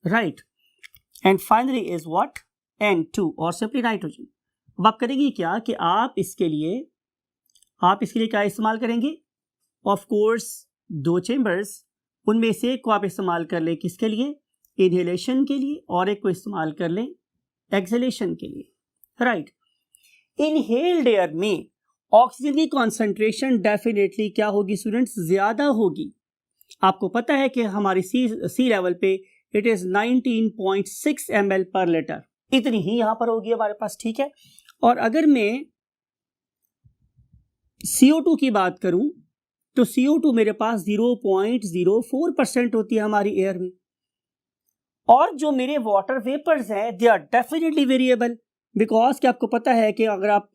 right। and finally is what? N2 or simply nitrogen। अब आप करेंगे क्या कि आप इसके लिए क्या इस्तेमाल करेंगे? ऑफ कोर्स 2 चेंबर्स, उनमें से एक को आप इस्तेमाल कर लें किसके लिए? इनहेलेशन के लिए, और एक को इस्तेमाल कर लें एक्सहेलेशन के लिए, राइट। इनहेल्ड एयर में ऑक्सीजन की कॉन्सेंट्रेशन डेफिनेटली क्या होगी स्टूडेंट्स? ज्यादा होगी। आपको पता है कि हमारी सी लेवल पे इट इज 19.6 ml पर लीटर, इतनी ही यहां पर होगी हमारे पास, ठीक है। और अगर मैं CO2 की बात करूं तो CO2 मेरे पास 0.04% होती है हमारी एयर में। और जो मेरे वाटर वेपर्स हैं they are definitely variable, because कि आपको पता है कि अगर आप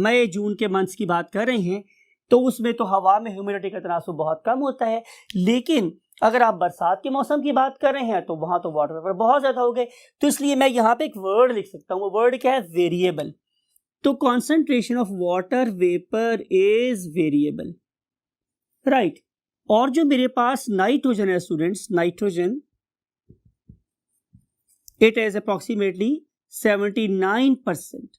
मई जून के मंथ्स की बात कर रहे हैं तो उसमें तो हवा में ह्यूमिडिटी का तनासुब बहुत कम होता है, लेकिन अगर आप बरसात के मौसम की बात कर रहे हैं तो वहां तो वाटर वेपर बहुत ज्यादा हो गए। तो इसलिए मैं यहाँ पे एक वर्ड लिख सकता हूँ, वो वर्ड क्या है? वेरिएबल। तो concentration of water vapour is variable, right. और जो मेरे पास नाइट्रोजन है students, nitrogen it is approximately 79%।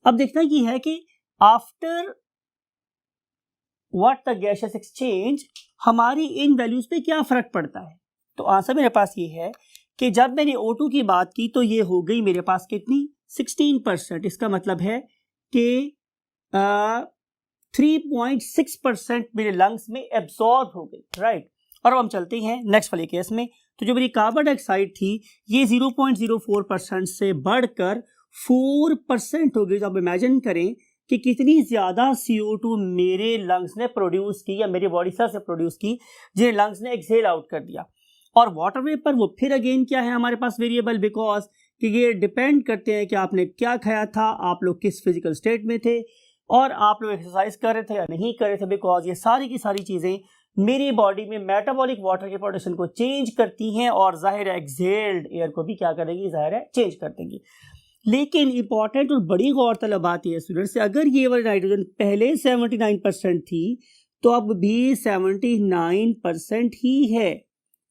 अब देखना ये है कि after what the gaseous exchange हमारी इन वैल्यूज पे क्या फर्क पड़ता है। तो आंसर मेरे पास ये है कि जब मैंने O2 की बात की तो ये हो गई मेरे पास कितनी, 16%। इसका मतलब है कि 3.6% मेरे लंग्स में एब्जॉर्ब हो गई, राइट। और अब हम चलते हैं नेक्स्ट वाले केस में। तो जो मेरी कार्बन डाइऑक्साइड थी ये 0.04% से बढ़कर 4% हो गई। तो आप इमेजिन करें कि कितनी ज़्यादा CO2 मेरे लंग्स ने प्रोड्यूस की या मेरी बॉडी से प्रोड्यूस की, जिन्हें लंग्स ने एक्सहेल आउट कर दिया। और वाटर वेपर वो फिर अगेन क्या है हमारे पास वेरिएबल, बिकॉज कि ये डिपेंड करते हैं कि आपने क्या खाया था, आप लोग किस फिजिकल स्टेट में थे, और आप लोग एक्सरसाइज कर रहे थे या नहीं कर रहे थे, बिकॉज ये सारी की सारी चीज़ें मेरी बॉडी में मेटाबॉलिक वाटर के प्रोडक्शन को चेंज करती हैं और जाहिर है एक्सहेल्ड एयर को भी क्या करेंगी, जाहिर है चेंज कर देंगी। लेकिन इंपॉर्टेंट और बड़ी गौरतलब बात यह है स्टूडेंट्स, अगर ये वाली नाइट्रोजन पहले 79% थी तो अब भी 79% ही है।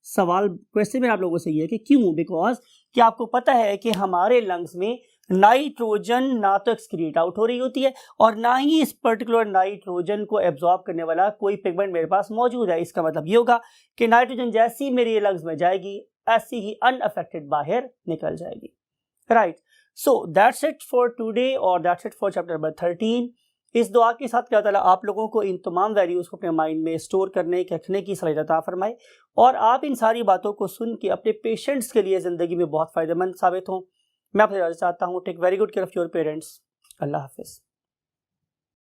सवाल क्वेश्चन में आप लोगों से ये है कि क्यों, बिकॉज कि आपको पता है कि हमारे लंग्स में नाइट्रोजन ना तो एक्सक्रीट आउट हो रही होती है और ना ही इस पर्टिकुलर नाइट्रोजन को एब्जॉर्ब करने वाला कोई पिगमेंट मेरे पास मौजूद है। इसका मतलब ये होगा कि नाइट्रोजन जैसी मेरे लंग्स में जाएगी ऐसी ही अनअफेक्टेड बाहर निकल जाएगी, right. So that's it for today और that's it for chapter number 13। इस दुआ के साथ क्या ताला आप लोगों को इन तमाम वैल्यूज को अपने माइंड में स्टोर करने रखने की सलाहियत अता फरमाए और आप इन सारी बातों को सुन के अपने पेशेंट्स के लिए ज़िंदगी में बहुत फ़ायदेमंद साबित हों। मैं आपसे इजाज़त चाहता हूँ। Take very good care of your parents. अल्लाह हाफिज़।